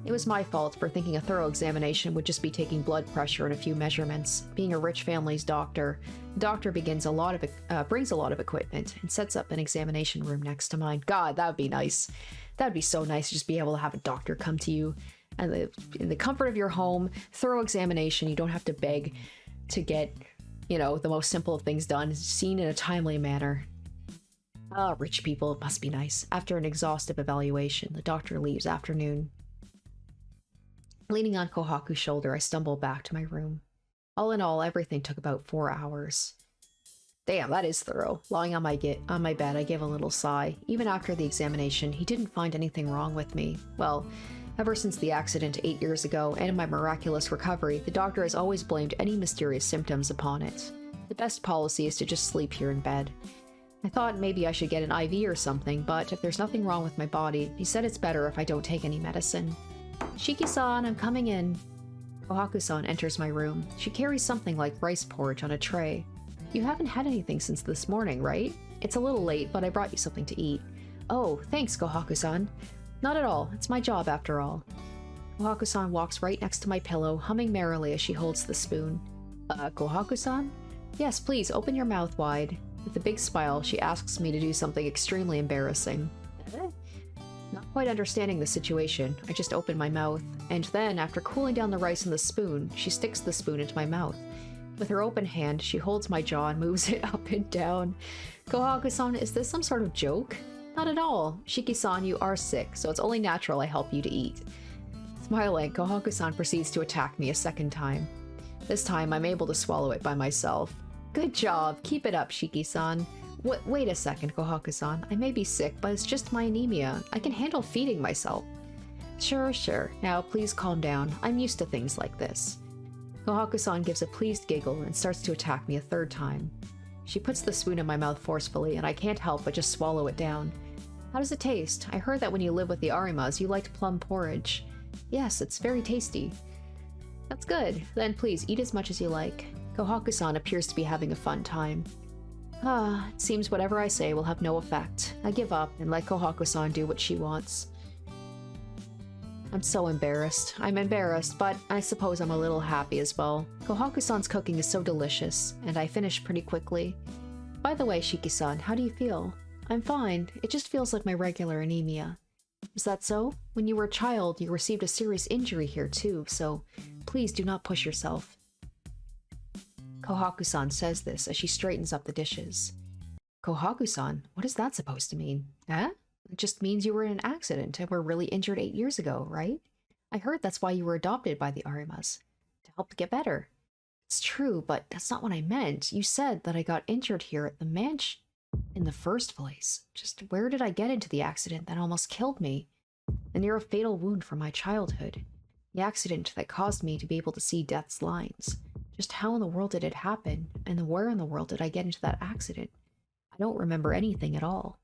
It was my fault for thinking a thorough examination would just be taking blood pressure and a few measurements. Being a rich family's doctor, the doctor brings a lot of equipment and sets up an examination room next to mine. God, that would be nice. That would be so nice to just be able to have a doctor come to you and in the comfort of your home, thorough examination. You don't have to beg to get, you know, the most simple of things done, seen in a timely manner. Ah, rich people, it must be nice. After an exhaustive evaluation, the doctor leaves afternoon. Leaning on Kohaku's shoulder, I stumble back to my room. All in all, everything took about 4 hours. Damn, that is thorough. Lying on my bed, I gave a little sigh. Even after the examination, he didn't find anything wrong with me. Well, ever since the accident 8 years ago and my miraculous recovery, the doctor has always blamed any mysterious symptoms upon it. The best policy is to just sleep here in bed. I thought maybe I should get an IV or something, but if there's nothing wrong with my body, he said it's better if I don't take any medicine. Shiki-san, I'm coming in. Kohaku-san enters my room. She carries something like rice porridge on a tray. You haven't had anything since this morning, right? It's a little late, but I brought you something to eat. Oh, thanks, Kohaku-san. Not at all. It's my job, after all. Kohaku-san walks right next to my pillow, humming merrily as she holds the spoon. Kohaku-san? Yes, please, open your mouth wide. With a big smile, she asks me to do something extremely embarrassing. Not quite understanding the situation, I just open my mouth, and then, after cooling down the rice in the spoon, she sticks the spoon into my mouth. With her open hand, she holds my jaw and moves it up and down. Kohaku-san, is this some sort of joke? Not at all. Shiki-san, you are sick, so it's only natural I help you to eat. Smiling, Kohaku-san proceeds to attack me a second time. This time, I'm able to swallow it by myself. Good job. Keep it up, Shiki-san. Wait a second, Kohaku-san. I may be sick, but it's just my anemia. I can handle feeding myself. Sure. Now, please calm down. I'm used to things like this. Kohaku-san gives a pleased giggle and starts to attack me a third time. She puts the spoon in my mouth forcefully, and I can't help but just swallow it down. How does it taste? I heard that when you lived with the Arimas, you liked plum porridge. Yes, it's very tasty. That's good. Then please, eat as much as you like. Kohaku-san appears to be having a fun time. It seems whatever I say will have no effect. I give up and let Kohaku-san do what she wants. I'm so embarrassed. I'm embarrassed, but I suppose I'm a little happy as well. Kohaku-san's cooking is so delicious, and I finish pretty quickly. By the way, Shiki-san, how do you feel? I'm fine. It just feels like my regular anemia. Is that so? When you were a child, you received a serious injury here too, so please do not push yourself. Kohaku-san says this as she straightens up the dishes. Kohaku-san? What is that supposed to mean? Huh? It just means you were in an accident and were really injured 8 years ago, right? I heard that's why you were adopted by the Arimas. To help get better. It's true, but that's not what I meant. You said that I got injured here at the mansion in the first place. Just where did I get into the accident that almost killed me? A near fatal wound from my childhood. The accident that caused me to be able to see death's lines. Just how in the world did it happen? And where in the world did I get into that accident? I don't remember anything at all.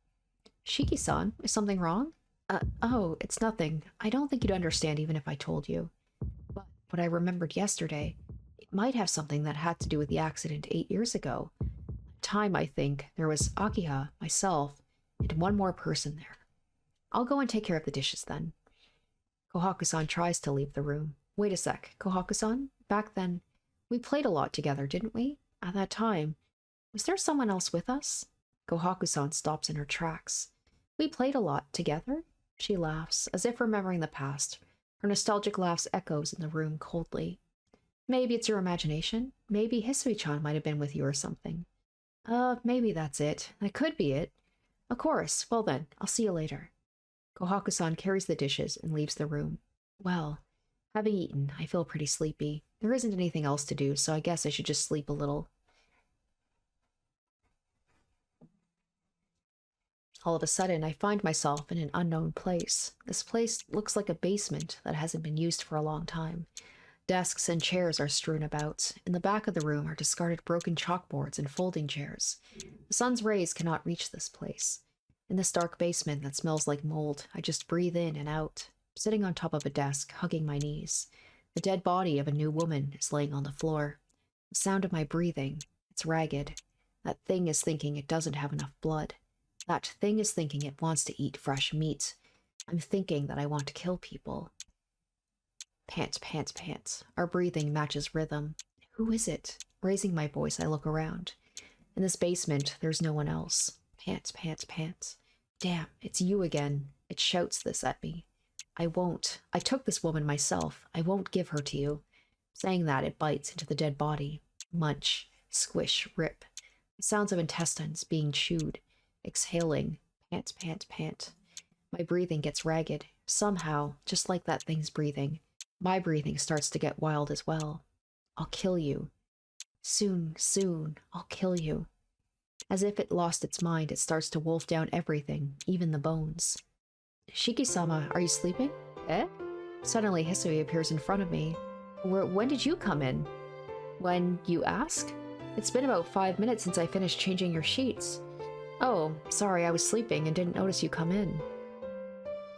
Shiki-san, is something wrong? Oh, it's nothing. I don't think you'd understand even if I told you. But what I remembered yesterday, it might have something that had to do with the accident 8 years ago. At the time, I think, there was Akiha, myself, and one more person there. I'll go and take care of the dishes then. Kohaku-san tries to leave the room. Wait a sec, Kohaku-san? Back then, we played a lot together, didn't we? At that time, was there someone else with us? Kohaku-san stops in her tracks. We played a lot together? She laughs, as if remembering the past. Her nostalgic laugh echoes in the room coldly. Maybe it's your imagination. Maybe Hisui-chan might have been with you or something. Maybe that's it. That could be it. Of course. Well then, I'll see you later. Kohaku-san carries the dishes and leaves the room. Well, having eaten, I feel pretty sleepy. There isn't anything else to do, so I guess I should just sleep a little. All of a sudden, I find myself in an unknown place. This place looks like a basement that hasn't been used for a long time. Desks and chairs are strewn about. In the back of the room are discarded broken chalkboards and folding chairs. The sun's rays cannot reach this place. In this dark basement that smells like mold, I just breathe in and out, sitting on top of a desk, hugging my knees. The dead body of a new woman is laying on the floor. The sound of my breathing, it's ragged. That thing is thinking it doesn't have enough blood. That thing is thinking it wants to eat fresh meat. I'm thinking that I want to kill people. Pant, pant, pant. Our breathing matches rhythm. Who is it? Raising my voice, I look around. In this basement, there's no one else. Pant, pant, pant. Damn, it's you again. It shouts this at me. I won't. I took this woman myself. I won't give her to you. Saying that, it bites into the dead body. Munch, squish, rip. The sounds of intestines being chewed. Exhaling. Pant, pant, pant. My breathing gets ragged. Somehow, just like that thing's breathing, my breathing starts to get wild as well. I'll kill you. Soon, soon, I'll kill you. As if it lost its mind, it starts to wolf down everything, even the bones. Shiki-sama, are you sleeping? Eh? Suddenly, Hisui appears in front of me. When did you come in? When you ask? It's been about 5 minutes since I finished changing your sheets. Oh, sorry, I was sleeping and didn't notice you come in.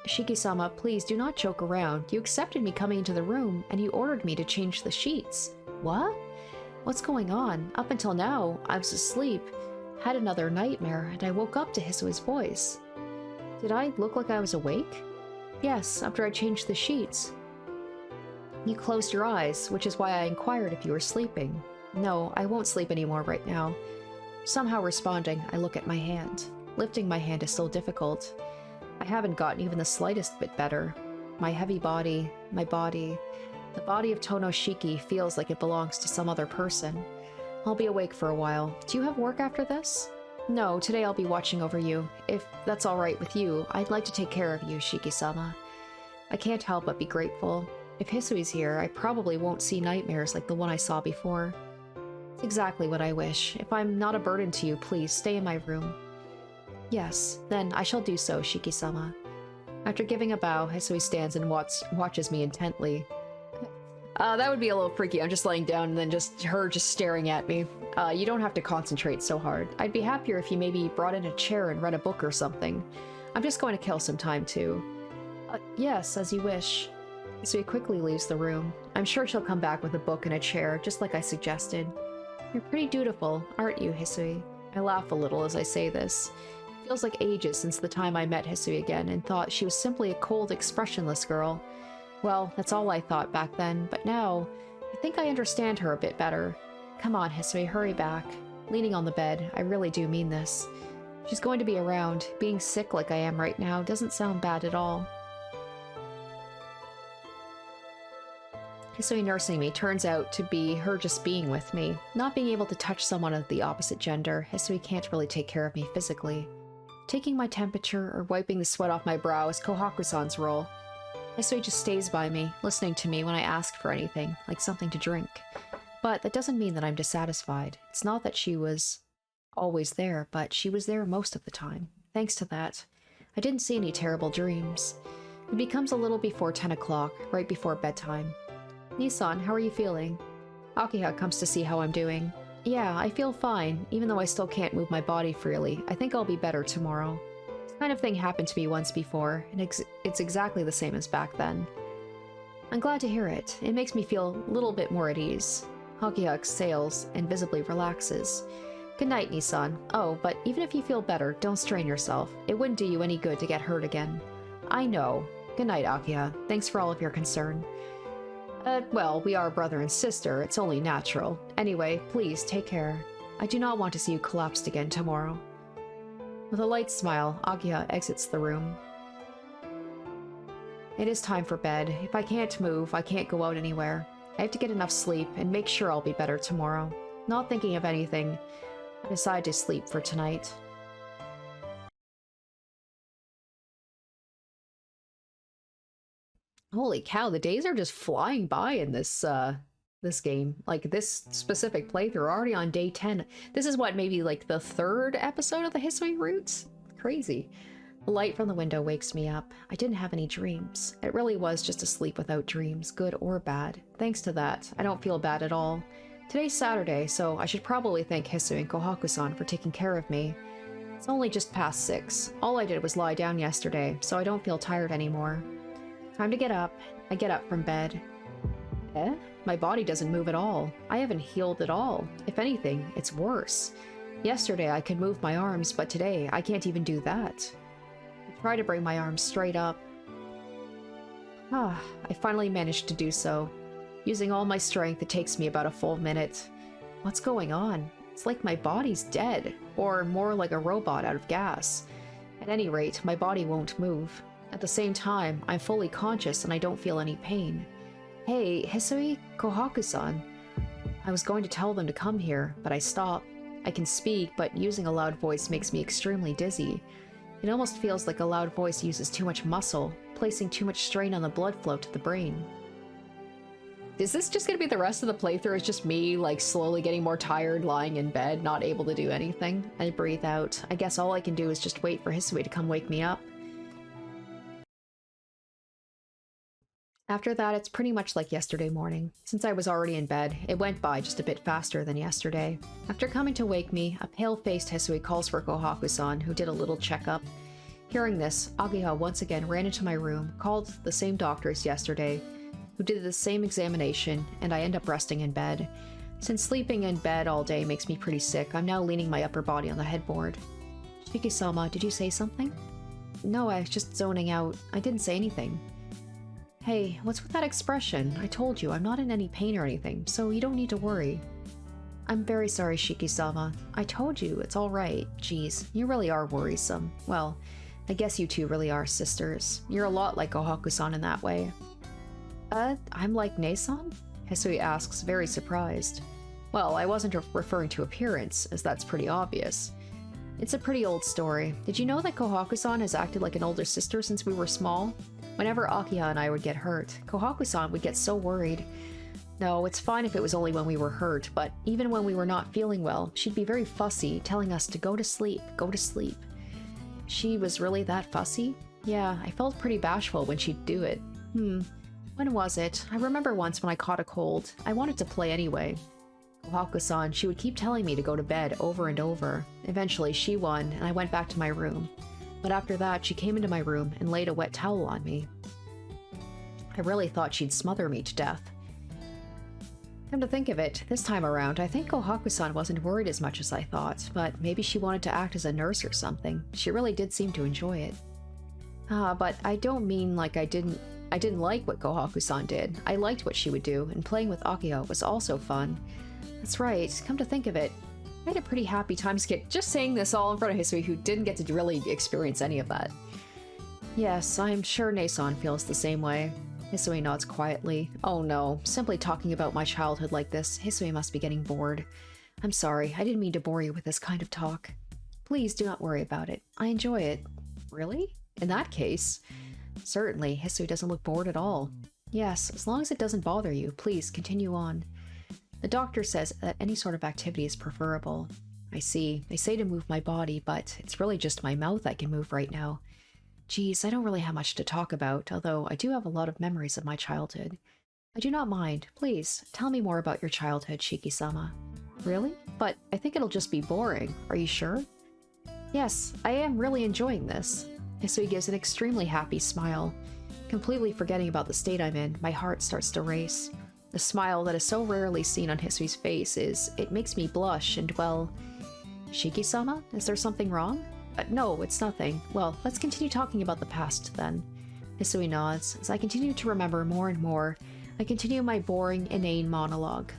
Shiki-sama, please do not joke around. You accepted me coming into the room, and you ordered me to change the sheets. What? What's going on? Up until now, I was asleep, had another nightmare, and I woke up to Hisui's voice. Did I look like I was awake? Yes, after I changed the sheets. You closed your eyes, which is why I inquired if you were sleeping. No, I won't sleep anymore right now. Somehow responding, I look at my hand. Lifting my hand is still difficult. I haven't gotten even the slightest bit better. My heavy body, the body of Tono Shiki feels like it belongs to some other person. I'll be awake for a while. Do you have work after this? No, today I'll be watching over you. If that's alright with you, I'd like to take care of you, Shiki-sama. I can't help but be grateful. If Hisui's here, I probably won't see nightmares like the one I saw before. It's exactly what I wish. If I'm not a burden to you, please stay in my room. Yes, then I shall do so, Shiki-sama. After giving a bow, Hisui stands and watches me intently. That would be a little freaky. I'm just laying down and then her staring at me. You don't have to concentrate so hard. I'd be happier if you maybe brought in a chair and read a book or something. I'm just going to kill some time too. Yes, as you wish. Hisui quickly leaves the room. I'm sure she'll come back with a book and a chair, just like I suggested. You're pretty dutiful, aren't you, Hisui? I laugh a little as I say this. It feels like ages since the time I met Hisui again and thought she was simply a cold, expressionless girl. Well, that's all I thought back then, but now, I think I understand her a bit better. Come on, Hisui, hurry back. Leaning on the bed, I really do mean this. She's going to be around. Being sick like I am right now doesn't sound bad at all. Hisui nursing me turns out to be her just being with me. Not being able to touch someone of the opposite gender, Hisui can't really take care of me physically. Taking my temperature or wiping the sweat off my brow is Kohaku-san's role. Hisui just stays by me, listening to me when I ask for anything, like something to drink. But that doesn't mean that I'm dissatisfied. It's not that she was always there, but she was there most of the time. Thanks to that, I didn't see any terrible dreams. It becomes a little before 10 o'clock, right before bedtime. Nissan, how are you feeling? Akiha comes to see how I'm doing. Yeah, I feel fine, even though I still can't move my body freely. I think I'll be better tomorrow. This kind of thing happened to me once before, and it's exactly the same as back then. I'm glad to hear it. It makes me feel a little bit more at ease. Akiha exhales and visibly relaxes. Good night, Nissan. Oh, but even if you feel better, don't strain yourself. It wouldn't do you any good to get hurt again. I know. Good night, Akiha. Thanks for all of your concern. Well, we are brother and sister. It's only natural. Anyway, please take care. I do not want to see you collapsed again tomorrow. With a light smile, Akiha exits the room. It is time for bed. If I can't move, I can't go out anywhere. I have to get enough sleep and make sure I'll be better tomorrow. Not thinking of anything, I decide to sleep for tonight. Holy cow, the days are just flying by in this game. Like, this specific playthrough, already on day 10. This is what, maybe like the 3rd episode of the Hisui Roots? Crazy. The light from the window wakes me up. I didn't have any dreams. It really was just a sleep without dreams, good or bad. Thanks to that, I don't feel bad at all. Today's Saturday, so I should probably thank Hisui and Kohaku-san for taking care of me. It's only just past 6. All I did was lie down yesterday, so I don't feel tired anymore. Time to get up. I get up from bed. My body doesn't move at all. I haven't healed at all. If anything, it's worse. Yesterday I could move my arms, but today I can't even do that. I try to bring my arms straight up. I finally managed to do so. Using all my strength, it takes me about a full minute. What's going on? It's like my body's dead, or more like a robot out of gas. At any rate, my body won't move. At the same time, I'm fully conscious and I don't feel any pain. Hey, Hisui, Kohaku-san. I was going to tell them to come here, but I stopped. I can speak, but using a loud voice makes me extremely dizzy. It almost feels like a loud voice uses too much muscle, placing too much strain on the blood flow to the brain. Is this just gonna be the rest of the playthrough? It's just me, like, slowly getting more tired, lying in bed, not able to do anything? I breathe out. I guess all I can do is just wait for Hisui to come wake me up. After that, it's pretty much like yesterday morning. Since I was already in bed, it went by just a bit faster than yesterday. After coming to wake me, a pale-faced Hisui calls for Kohaku-san, who did a little checkup. Hearing this, Akiha once again ran into my room, called the same doctor as yesterday, who did the same examination, and I end up resting in bed. Since sleeping in bed all day makes me pretty sick, I'm now leaning my upper body on the headboard. Shiki-sama, did you say something? No, I was just zoning out. I didn't say anything. Hey, what's with that expression? I told you, I'm not in any pain or anything, so you don't need to worry. I'm very sorry, Shiki-sama. I told you, it's alright. Jeez, you really are worrisome. Well, I guess you two really are sisters. You're a lot like Kohaku-san in that way. I'm like Ne-san? Hisui asks, very surprised. Well, I wasn't referring to appearance, as that's pretty obvious. It's a pretty old story. Did you know that Kohaku-san has acted like an older sister since we were small? Whenever Akiha and I would get hurt, Kohaku-san would get so worried. No, it's fine if it was only when we were hurt, but even when we were not feeling well, she'd be very fussy, telling us to go to sleep, go to sleep. She was really that fussy? Yeah, I felt pretty bashful when she'd do it. When was it? I remember once when I caught a cold. I wanted to play anyway. Kohaku-san, she would keep telling me to go to bed over and over. Eventually, she won, and I went back to my room. But after that, she came into my room and laid a wet towel on me. I really thought she'd smother me to death. Come to think of it, this time around, I think Kohaku-san wasn't worried as much as I thought, but maybe she wanted to act as a nurse or something. She really did seem to enjoy it. But I don't mean like I didn't like what Kohaku-san did. I liked what she would do, and playing with Akiha was also fun. That's right, come to think of it, I had a pretty happy time just saying this all in front of Hisui, who didn't get to really experience any of that. Yes, I'm sure Ne-san feels the same way. Hisui nods quietly. Oh no, simply talking about my childhood like this, Hisui must be getting bored. I'm sorry, I didn't mean to bore you with this kind of talk. Please do not worry about it. I enjoy it. Really? In that case... Certainly, Hisui doesn't look bored at all. Yes, as long as it doesn't bother you, please continue on. The doctor says that any sort of activity is preferable. I see. They say to move my body, but it's really just my mouth I can move right now. Geez, I don't really have much to talk about, although I do have a lot of memories of my childhood. I do not mind. Please, tell me more about your childhood, Shiki-sama. Really? But I think it'll just be boring. Are you sure? Yes, I am really enjoying this. Hisui gives an extremely happy smile. Completely forgetting about the state I'm in, my heart starts to race. The smile that is so rarely seen on Hisui's face it makes me blush and, well... Shiki-sama? Is there something wrong? No, it's nothing. Well, let's continue talking about the past, then. Hisui nods. As I continue to remember more and more, I continue my boring, inane monologue.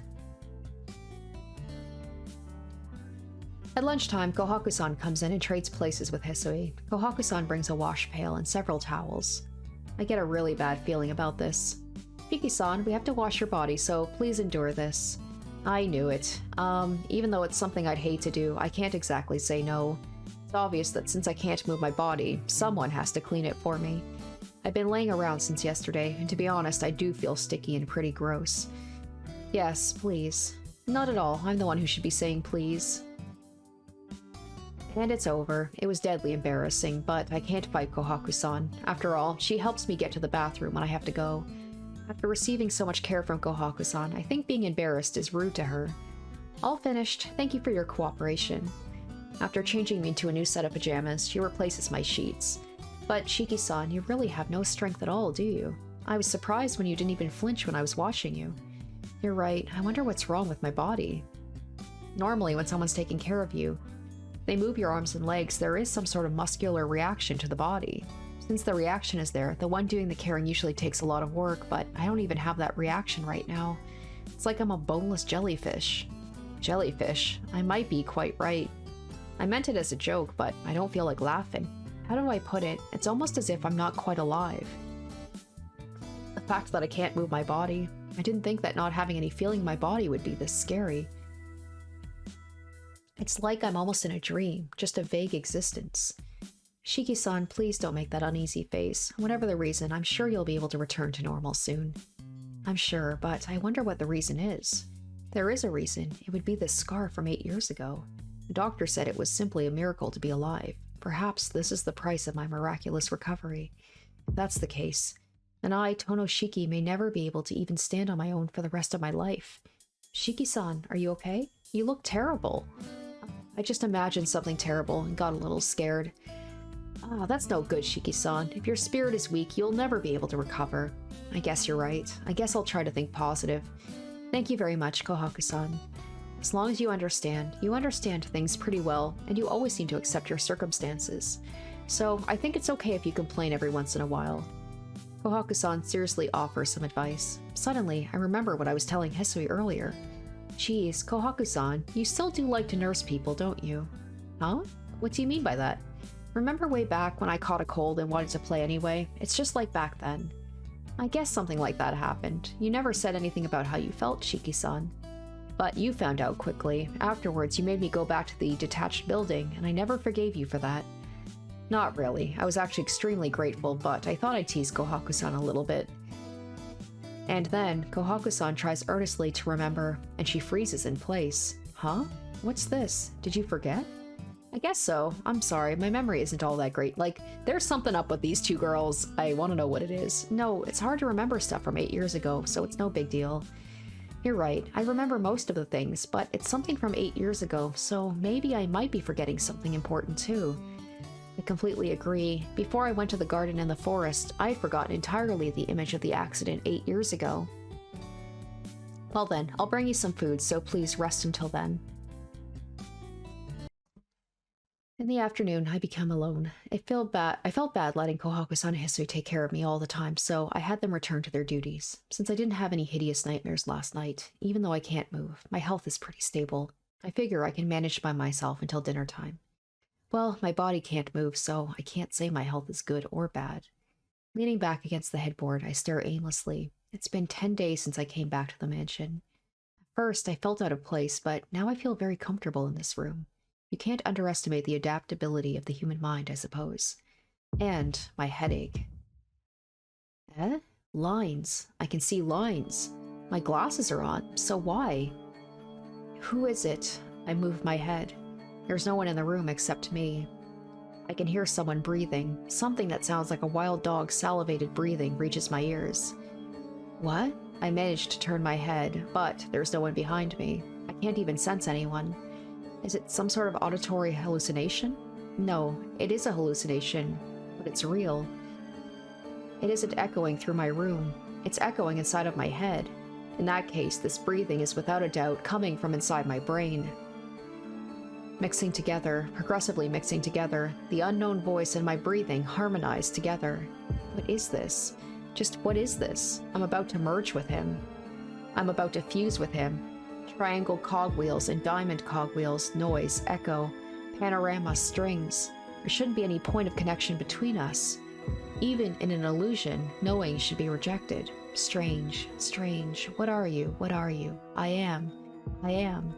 At lunchtime, Kohaku-san comes in and trades places with Hisui. Kohaku-san brings a wash pail and several towels. I get a really bad feeling about this. Shiki-san, we have to wash your body, so please endure this. I knew it. Even though it's something I'd hate to do, I can't exactly say no. It's obvious that since I can't move my body, someone has to clean it for me. I've been laying around since yesterday, and to be honest, I do feel sticky and pretty gross. Yes, please. Not at all. I'm the one who should be saying please. And it's over. It was deadly embarrassing, but I can't fight Kohaku-san. After all, she helps me get to the bathroom when I have to go. After receiving so much care from Kohaku-san, I think being embarrassed is rude to her. All finished. Thank you for your cooperation. After changing me into a new set of pajamas, she replaces my sheets. But Shiki-san, you really have no strength at all, do you? I was surprised when you didn't even flinch when I was washing you. You're right. I wonder what's wrong with my body. Normally, when someone's taking care of you, they move your arms and legs, there is some sort of muscular reaction to the body. Since the reaction is there, the one doing the caring usually takes a lot of work, but I don't even have that reaction right now. It's like I'm a boneless jellyfish. Jellyfish? I might be quite right. I meant it as a joke, but I don't feel like laughing. How do I put it? It's almost as if I'm not quite alive. The fact that I can't move my body. I didn't think that not having any feeling in my body would be this scary. It's like I'm almost in a dream, just a vague existence. Shiki-san, please don't make that uneasy face. Whatever the reason, I'm sure you'll be able to return to normal soon. I'm sure, but I wonder what the reason is. If there is a reason, it would be this scar from 8 years ago. The doctor said it was simply a miracle to be alive. Perhaps this is the price of my miraculous recovery. If that's the case, then I, Tono Shiki, may never be able to even stand on my own for the rest of my life. Shiki-san, are you okay? You look terrible. I just imagined something terrible and got a little scared. Ah, that's no good, Shiki-san. If your spirit is weak, you'll never be able to recover. I guess you're right. I guess I'll try to think positive. Thank you very much, Kohaku-san. As long as you understand things pretty well, and you always seem to accept your circumstances. So, I think it's okay if you complain every once in a while. Kohaku-san seriously offers some advice. Suddenly, I remember what I was telling Hisui earlier. Geez, Kohaku-san, you still do like to nurse people, don't you? Huh? What do you mean by that? Remember way back when I caught a cold and wanted to play anyway? It's just like back then. I guess something like that happened. You never said anything about how you felt, Shiki-san. But you found out quickly. Afterwards, you made me go back to the detached building, and I never forgave you for that. Not really. I was actually extremely grateful, but I thought I'd tease Kohaku-san a little bit. And then, Kohaku-san tries earnestly to remember, and she freezes in place. Huh? What's this? Did you forget? I guess so. I'm sorry, my memory isn't all that great. Like, there's something up with these two girls. I want to know what it is. No, it's hard to remember stuff from 8 years ago, so it's no big deal. You're right, I remember most of the things, but it's something from 8 years ago, so maybe I might be forgetting something important too. I completely agree. Before I went to the garden in the forest, I had forgotten entirely the image of the accident 8 years ago. Well then, I'll bring you some food, so please rest until then. In the afternoon, I became alone. I felt bad letting Kohaku-san and Hisui take care of me all the time, so I had them return to their duties. Since I didn't have any hideous nightmares last night, even though I can't move, my health is pretty stable. I figure I can manage by myself until dinner time. Well, my body can't move, so I can't say my health is good or bad. Leaning back against the headboard, I stare aimlessly. It's been 10 days since I came back to the mansion. At first, I felt out of place, but now I feel very comfortable in this room. You can't underestimate the adaptability of the human mind, I suppose. And my headache. Eh? Lines. I can see lines. My glasses are on, so why? Who is it? I move my head. There's no one in the room except me. I can hear someone breathing. Something that sounds like a wild dog's salivated breathing reaches my ears. What? I managed to turn my head, but there's no one behind me. I can't even sense anyone. Is it some sort of auditory hallucination? No, it is a hallucination, but it's real. It isn't echoing through my room. It's echoing inside of my head. In that case, this breathing is without a doubt coming from inside my brain. Mixing together, progressively mixing together, the unknown voice and my breathing harmonize together. What is this? Just what is this? I'm about to merge with him. I'm about to fuse with him. Triangle cogwheels and diamond cogwheels, noise, echo, panorama, strings. There shouldn't be any point of connection between us. Even in an illusion, knowing should be rejected. Strange, strange. What are you? What are you? I am. I am.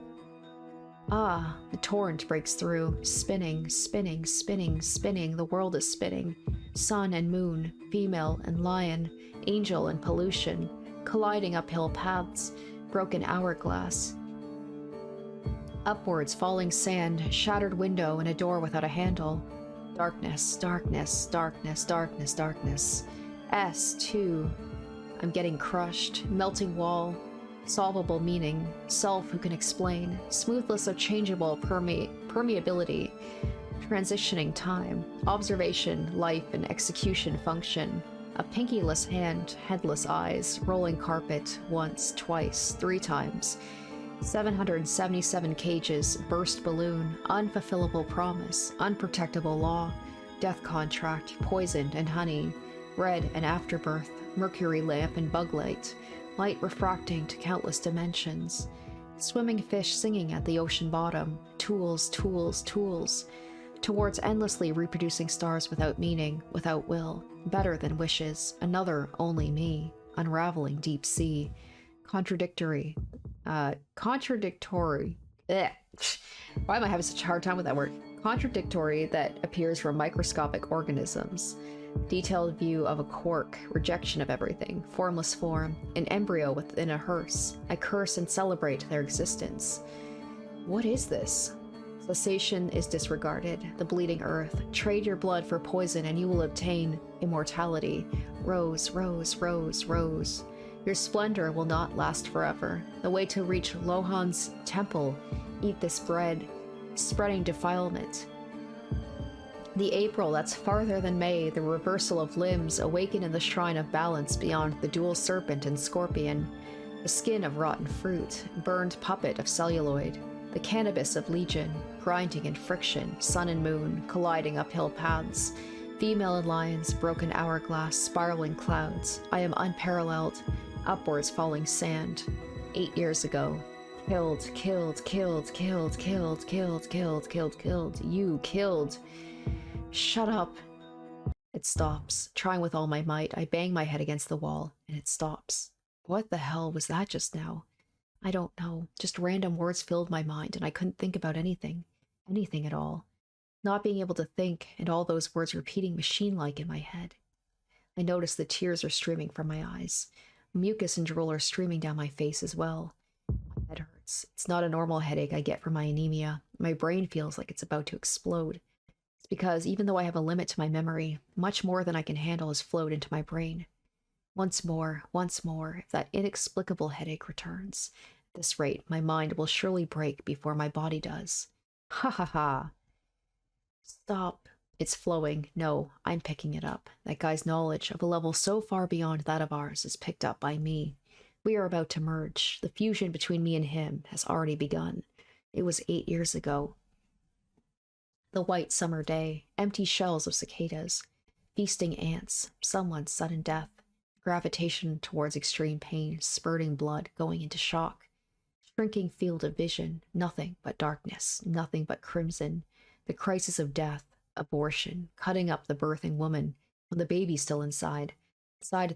Ah, the torrent breaks through. Spinning, spinning, spinning, spinning. The world is spinning. Sun and moon, female and lion, angel and pollution, colliding uphill paths. Broken hourglass. Upwards, falling sand, shattered window, and a door without a handle. Darkness, darkness, darkness, darkness, darkness. S2. I'm getting crushed. Melting wall. Solvable meaning. Self who can explain. Smoothness of changeable permeability. Transitioning time. Observation, life, and execution function. A pinkyless hand, headless eyes, rolling carpet, once, twice, 3 times. 777 cages, burst balloon, unfulfillable promise, unprotectable law, death contract, poisoned and honey, red and afterbirth, mercury lamp and bug light, light refracting to countless dimensions, swimming fish singing at the ocean bottom, tools, tools, tools, towards endlessly reproducing stars without meaning, without will, better than wishes, another only me, unraveling deep sea, contradictory, Ugh. Why am I having such a hard time with that word? Contradictory that appears from microscopic organisms. Detailed view of a cork, rejection of everything, formless form, an embryo within a hearse. I curse and celebrate their existence. What is this? Cessation is disregarded. The bleeding earth. Trade your blood for poison and you will obtain immortality. Rose, rose, rose, rose. Your splendor will not last forever. The way to reach Lohan's temple. Eat this bread. Spreading defilement. The April that's farther than May, the reversal of limbs, awaken in the shrine of balance beyond the dual serpent and scorpion. The skin of rotten fruit, burned puppet of celluloid. The cannabis of legion, grinding in friction, sun and moon, colliding uphill paths. Female lions, broken hourglass, spiraling clouds. I am unparalleled. Upwards falling sand. 8 years ago. Killed, killed, killed, killed, killed, killed, killed, killed, killed. You killed. Shut up. It stops. Trying with all my might, I bang my head against the wall, and it stops. What the hell was that just now? I don't know. Just random words filled my mind, and I couldn't think about anything. Anything at all. Not being able to think, and all those words repeating machine-like in my head. I notice the tears are streaming from my eyes. Mucus and drool are streaming down my face as well. My head hurts. It's not a normal headache I get from my anemia. My brain feels like it's about to explode. It's because even though I have a limit to my memory, much more than I can handle has flowed into my brain. Once more, if that inexplicable headache returns. At this rate, my mind will surely break before my body does. Ha ha ha. Stop. It's flowing. No, I'm picking it up. That guy's knowledge of a level so far beyond that of ours is picked up by me. We are about to merge. The fusion between me and him has already begun. It was 8 years ago. The white summer day, empty shells of cicadas, feasting ants, someone's sudden death, gravitation towards extreme pain, spurting blood, going into shock. Shrinking field of vision, nothing but darkness, nothing but crimson, the crisis of death, abortion, cutting up the birthing woman, with the baby still inside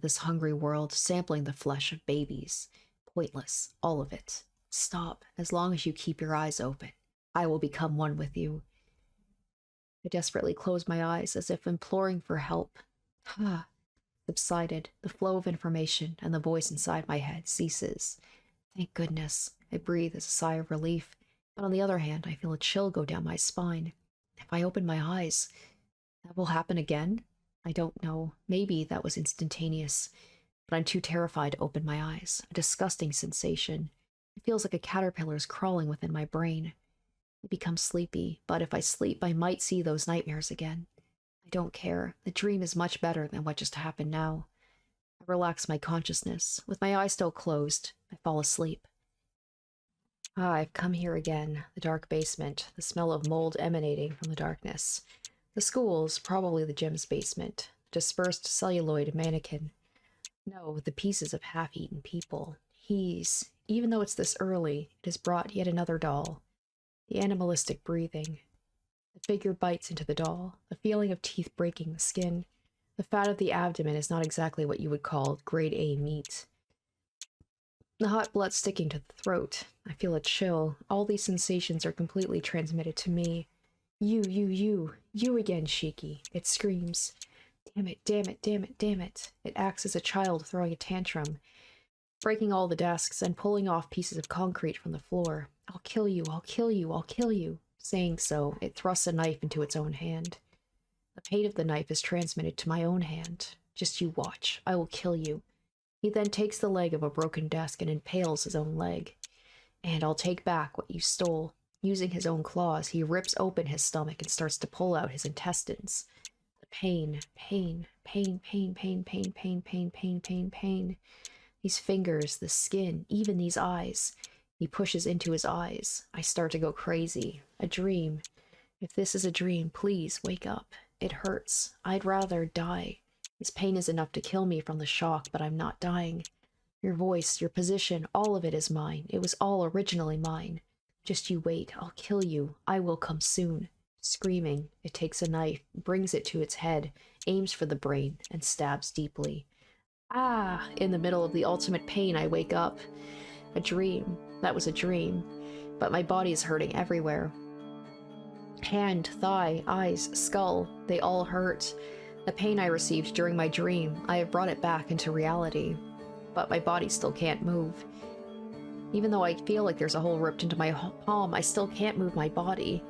this hungry world, sampling the flesh of babies. Pointless, all of it. Stop, as long as you keep your eyes open. I will become one with you. I desperately closed my eyes, as if imploring for help. Ah, subsided, the flow of information, and the voice inside my head ceases. Thank goodness. I breathe as a sigh of relief, but on the other hand, I feel a chill go down my spine. If I open my eyes, that will happen again? I don't know. Maybe that was instantaneous, but I'm too terrified to open my eyes. A disgusting sensation. It feels like a caterpillar's crawling within my brain. I become sleepy, but if I sleep, I might see those nightmares again. I don't care. The dream is much better than what just happened now. I relax my consciousness. With my eyes still closed, I fall asleep. I've come here again. The dark basement, the smell of mold emanating from the darkness. The school's probably the gym's basement. Dispersed celluloid mannequin. No, the pieces of half-eaten people. Even though it's this early, it has brought yet another doll. The animalistic breathing. The figure bites into the doll, the feeling of teeth breaking the skin. The fat of the abdomen is not exactly what you would call grade A meat. The hot blood sticking to the throat. I feel a chill. All these sensations are completely transmitted to me. You again, Shiki. It screams. Damn it, damn it, damn it, damn it. It acts as a child throwing a tantrum, breaking all the desks and pulling off pieces of concrete from the floor. I'll kill you, I'll kill you, I'll kill you. Saying so, it thrusts a knife into its own hand. The pain of the knife is transmitted to my own hand. Just you watch. I will kill you. He then takes the leg of a broken desk and impales his own leg. And I'll take back what you stole. Using his own claws, he rips open his stomach and starts to pull out his intestines. The pain, pain, pain, pain, pain, pain, pain, pain, pain, pain, pain. These fingers, the skin, even these eyes. He pushes into his eyes. I start to go crazy. A dream. If this is a dream, please wake up. It hurts. I'd rather die. This pain is enough to kill me from the shock, but I'm not dying. Your voice, your position, all of it is mine. It was all originally mine. Just you wait. I'll kill you. I will come soon. Screaming, it takes a knife, brings it to its head, aims for the brain, and stabs deeply. Ah! In the middle of the ultimate pain, I wake up. A dream. That was a dream. But my body is hurting everywhere. Hand, thigh, eyes, skull, they all hurt. The pain I received during my dream, I have brought it back into reality. But my body still can't move. Even though I feel like there's a hole ripped into my palm, I still can't move my body.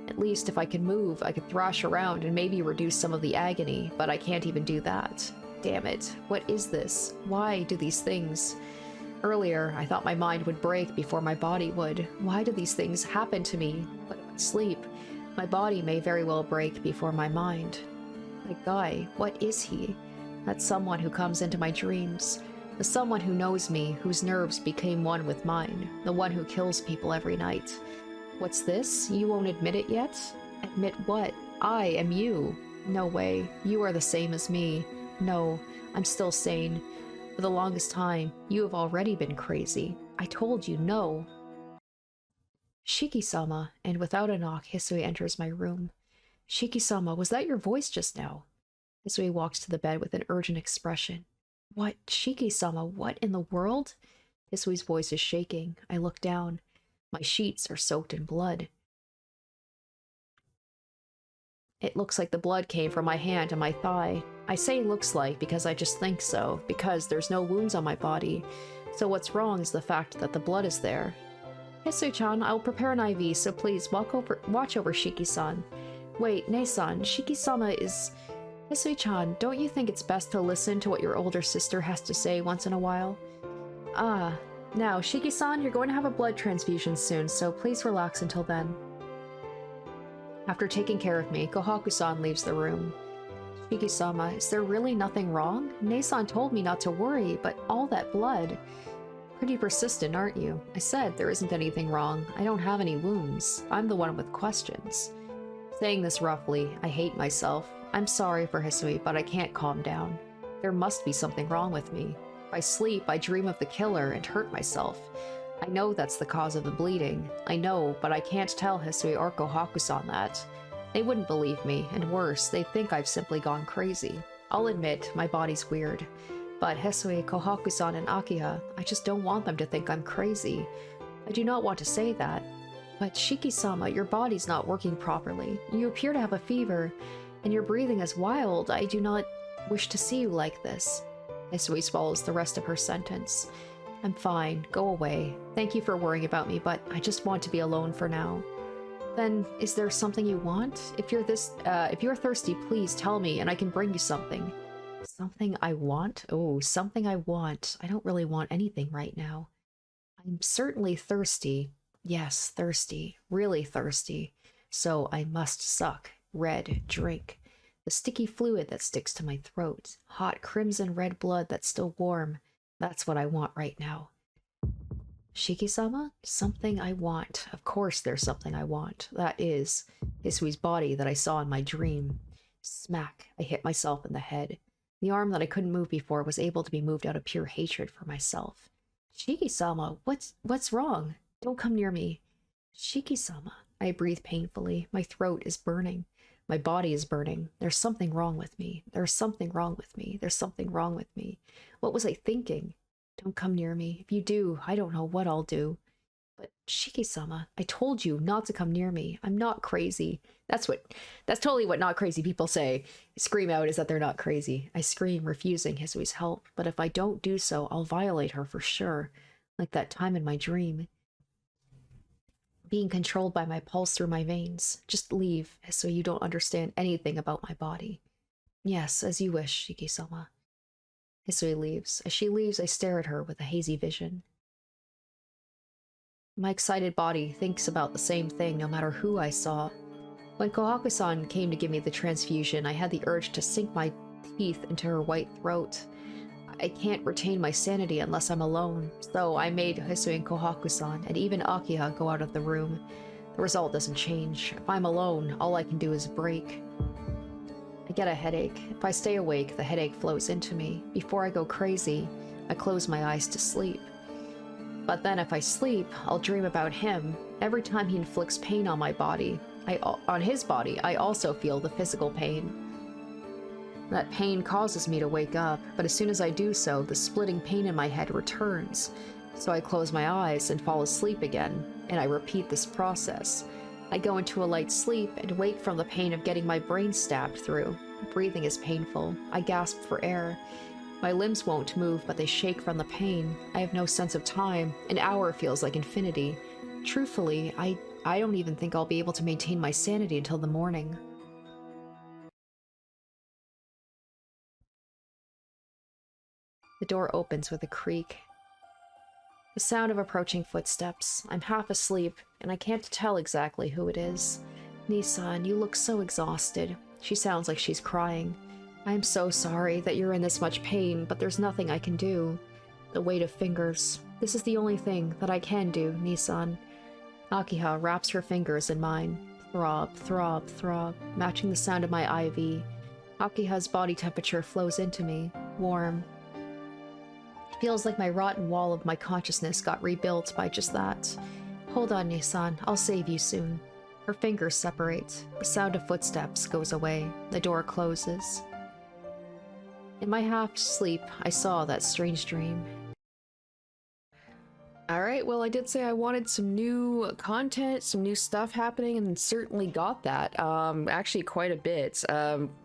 At least if I could move, I could thrash around and maybe reduce some of the agony, but I can't even do that. Damn it. What is this? Why do these things? Earlier, I thought my mind would break before my body would. Why do these things happen to me? But if I sleep, my body may very well break before my mind. That guy, what is he? That someone who comes into my dreams. The someone who knows me, whose nerves became one with mine. The one who kills people every night. What's this? You won't admit it yet? Admit what? I am you. No way. You are the same as me. No, I'm still sane. For the longest time, you have already been crazy. I told you no. Shiki-sama, and without a knock, Hisui enters my room. Shiki-sama, was that your voice just now? Hisui walks to the bed with an urgent expression. What? Shiki-sama, what in the world? Hisui's voice is shaking. I look down. My sheets are soaked in blood. It looks like the blood came from my hand and my thigh. I say looks like because I just think so, because there's no wounds on my body. So what's wrong is the fact that the blood is there. Hisui-chan, I'll prepare an IV, so please watch over Shiki-san. Wait, Nei-san, Shiki-sama is... Hisui-chan, don't you think it's best to listen to what your older sister has to say once in a while? Ah, now, Shiki-san, you're going to have a blood transfusion soon, so please relax until then. After taking care of me, Kohaku-san leaves the room. Shiki-sama, is there really nothing wrong? Nei-san told me not to worry, but all that blood... Pretty persistent, aren't you? I said there isn't anything wrong. I don't have any wounds. I'm the one with questions. Saying this roughly, I hate myself. I'm sorry for Hisui, but I can't calm down. There must be something wrong with me. If I sleep, I dream of the killer and hurt myself. I know that's the cause of the bleeding. I know, but I can't tell Hisui or Kohaku-san that. They wouldn't believe me, and worse, they think I've simply gone crazy. I'll admit, my body's weird. But Hisui, Kohaku-san, and Akiha, I just don't want them to think I'm crazy. I do not want to say that. But Shiki-sama, your body's not working properly. You appear to have a fever, and your breathing is wild. I do not wish to see you like this. Hisui swallows the rest of her sentence. I'm fine. Go away. Thank you for worrying about me, but I just want to be alone for now. Then, is there something you want? If you're thirsty, please tell me, and I can bring you something. Something I want? Oh, something I want. I don't really want anything right now. I'm certainly thirsty. Yes, thirsty. Really thirsty. So I must suck. Red drink. The sticky fluid that sticks to my throat. Hot crimson red blood that's still warm. That's what I want right now. Shiki-sama? Something I want. Of course there's something I want. That is Hisui's body that I saw in my dream. Smack. I hit myself in the head. The arm that I couldn't move before was able to be moved out of pure hatred for myself. Shiki-sama, what's wrong? Don't come near me. Shiki-sama. I breathe painfully. My throat is burning. My body is burning. There's something wrong with me. There's something wrong with me. There's something wrong with me. What was I thinking? Don't come near me. If you do, I don't know what I'll do. But Shiki-sama, I told you not to come near me. I'm not crazy. That's totally what not crazy people say. Scream out is that they're not crazy. I scream, refusing Hisui's help. But if I don't do so, I'll violate her for sure. Like that time in my dream. Being controlled by my pulse through my veins. Just leave, so you don't understand anything about my body. Yes, as you wish, Shiki-sama. Hisui leaves. As she leaves, I stare at her with a hazy vision. My excited body thinks about the same thing no matter who I saw. When Kohaku-san came to give me the transfusion, I had the urge to sink my teeth into her white throat. I can't retain my sanity unless I'm alone, so I made Hisui and Kohaku-san and even Akiha go out of the room. The result doesn't change. If I'm alone, all I can do is break. I get a headache. If I stay awake, the headache flows into me. Before I go crazy, I close my eyes to sleep. But then if I sleep, I'll dream about him. Every time he inflicts pain on my body, on his body, I also feel the physical pain. That pain causes me to wake up, but as soon as I do so, the splitting pain in my head returns. So I close my eyes and fall asleep again, and I repeat this process. I go into a light sleep and wake from the pain of getting my brain stabbed through. Breathing is painful. I gasp for air. My limbs won't move, but they shake from the pain. I have no sense of time. An hour feels like infinity. Truthfully, I don't even think I'll be able to maintain my sanity until the morning. The door opens with a creak. The sound of approaching footsteps. I'm half asleep, and I can't tell exactly who it is. Nissan, you look so exhausted. She sounds like she's crying. I am so sorry that you're in this much pain, but there's nothing I can do. The weight of fingers. This is the only thing that I can do, Nissan. Akiha wraps her fingers in mine. Throb, throb, throb, matching the sound of my IV. Akiha's body temperature flows into me, warm. It feels like my rotten wall of my consciousness got rebuilt by just that. Hold on, Nissan, I'll save you soon. Her fingers separate. The sound of footsteps goes away. The door closes. In my half-sleep, I saw that strange dream. Alright, well, I did say I wanted some new content, some new stuff happening, and certainly got that. Actually quite a bit.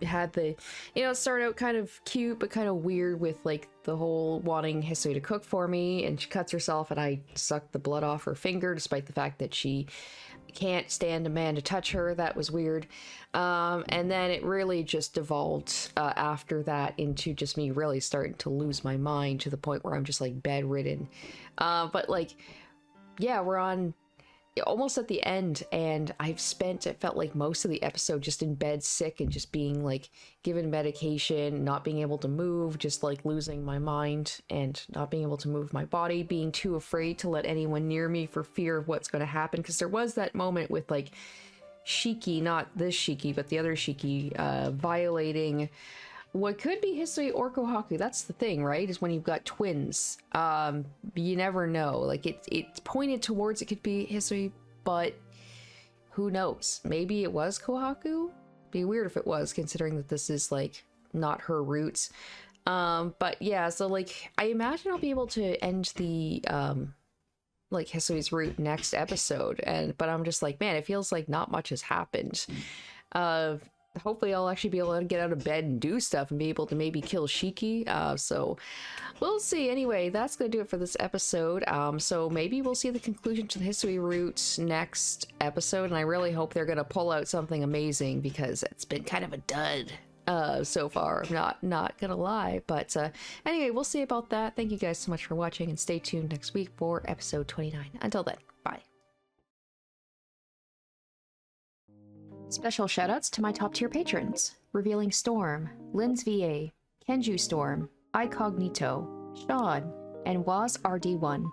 Had the, start out kind of cute, but kind of weird with, like, the whole wanting Hisui to cook for me, and she cuts herself and I sucked the blood off her finger, despite the fact that she can't stand a man to touch her. That was weird. And then it really just devolved after that into just me really starting to lose my mind to the point where I'm just like bedridden. But like, yeah, we're on almost at the end, and I've spent, it felt like most of the episode just in bed sick and just being like given medication, not being able to move, just like losing my mind and not being able to move my body, being too afraid to let anyone near me for fear of what's going to happen. Because there was that moment with like Shiki, not this Shiki, but the other Shiki, violating what could be Hisui or Kohaku. That's the thing, right? Is when you've got twins. You never know. Like, it's pointed towards it could be Hisui, but who knows? Maybe it was Kohaku? Be weird if it was, considering that this is, like, not her roots. But yeah, so, like, I imagine I'll be able to end the, like, Hisui's root next episode. But I'm just like, man, it feels like not much has happened. Hopefully I'll actually be able to get out of bed and do stuff and be able to maybe kill Shiki. So we'll see. Anyway, that's going to do it for this episode. So maybe we'll see the conclusion to the Hisui route next episode. And I really hope they're going to pull out something amazing, because it's been kind of a dud so far. I'm not going to lie. But anyway, we'll see about that. Thank you guys so much for watching, and stay tuned next week for episode 29. Until then, bye. Special shoutouts to my top tier patrons: Revealing Storm, Lynn's VA, Kenju Storm, iCognito, Sean, and Waz RD1.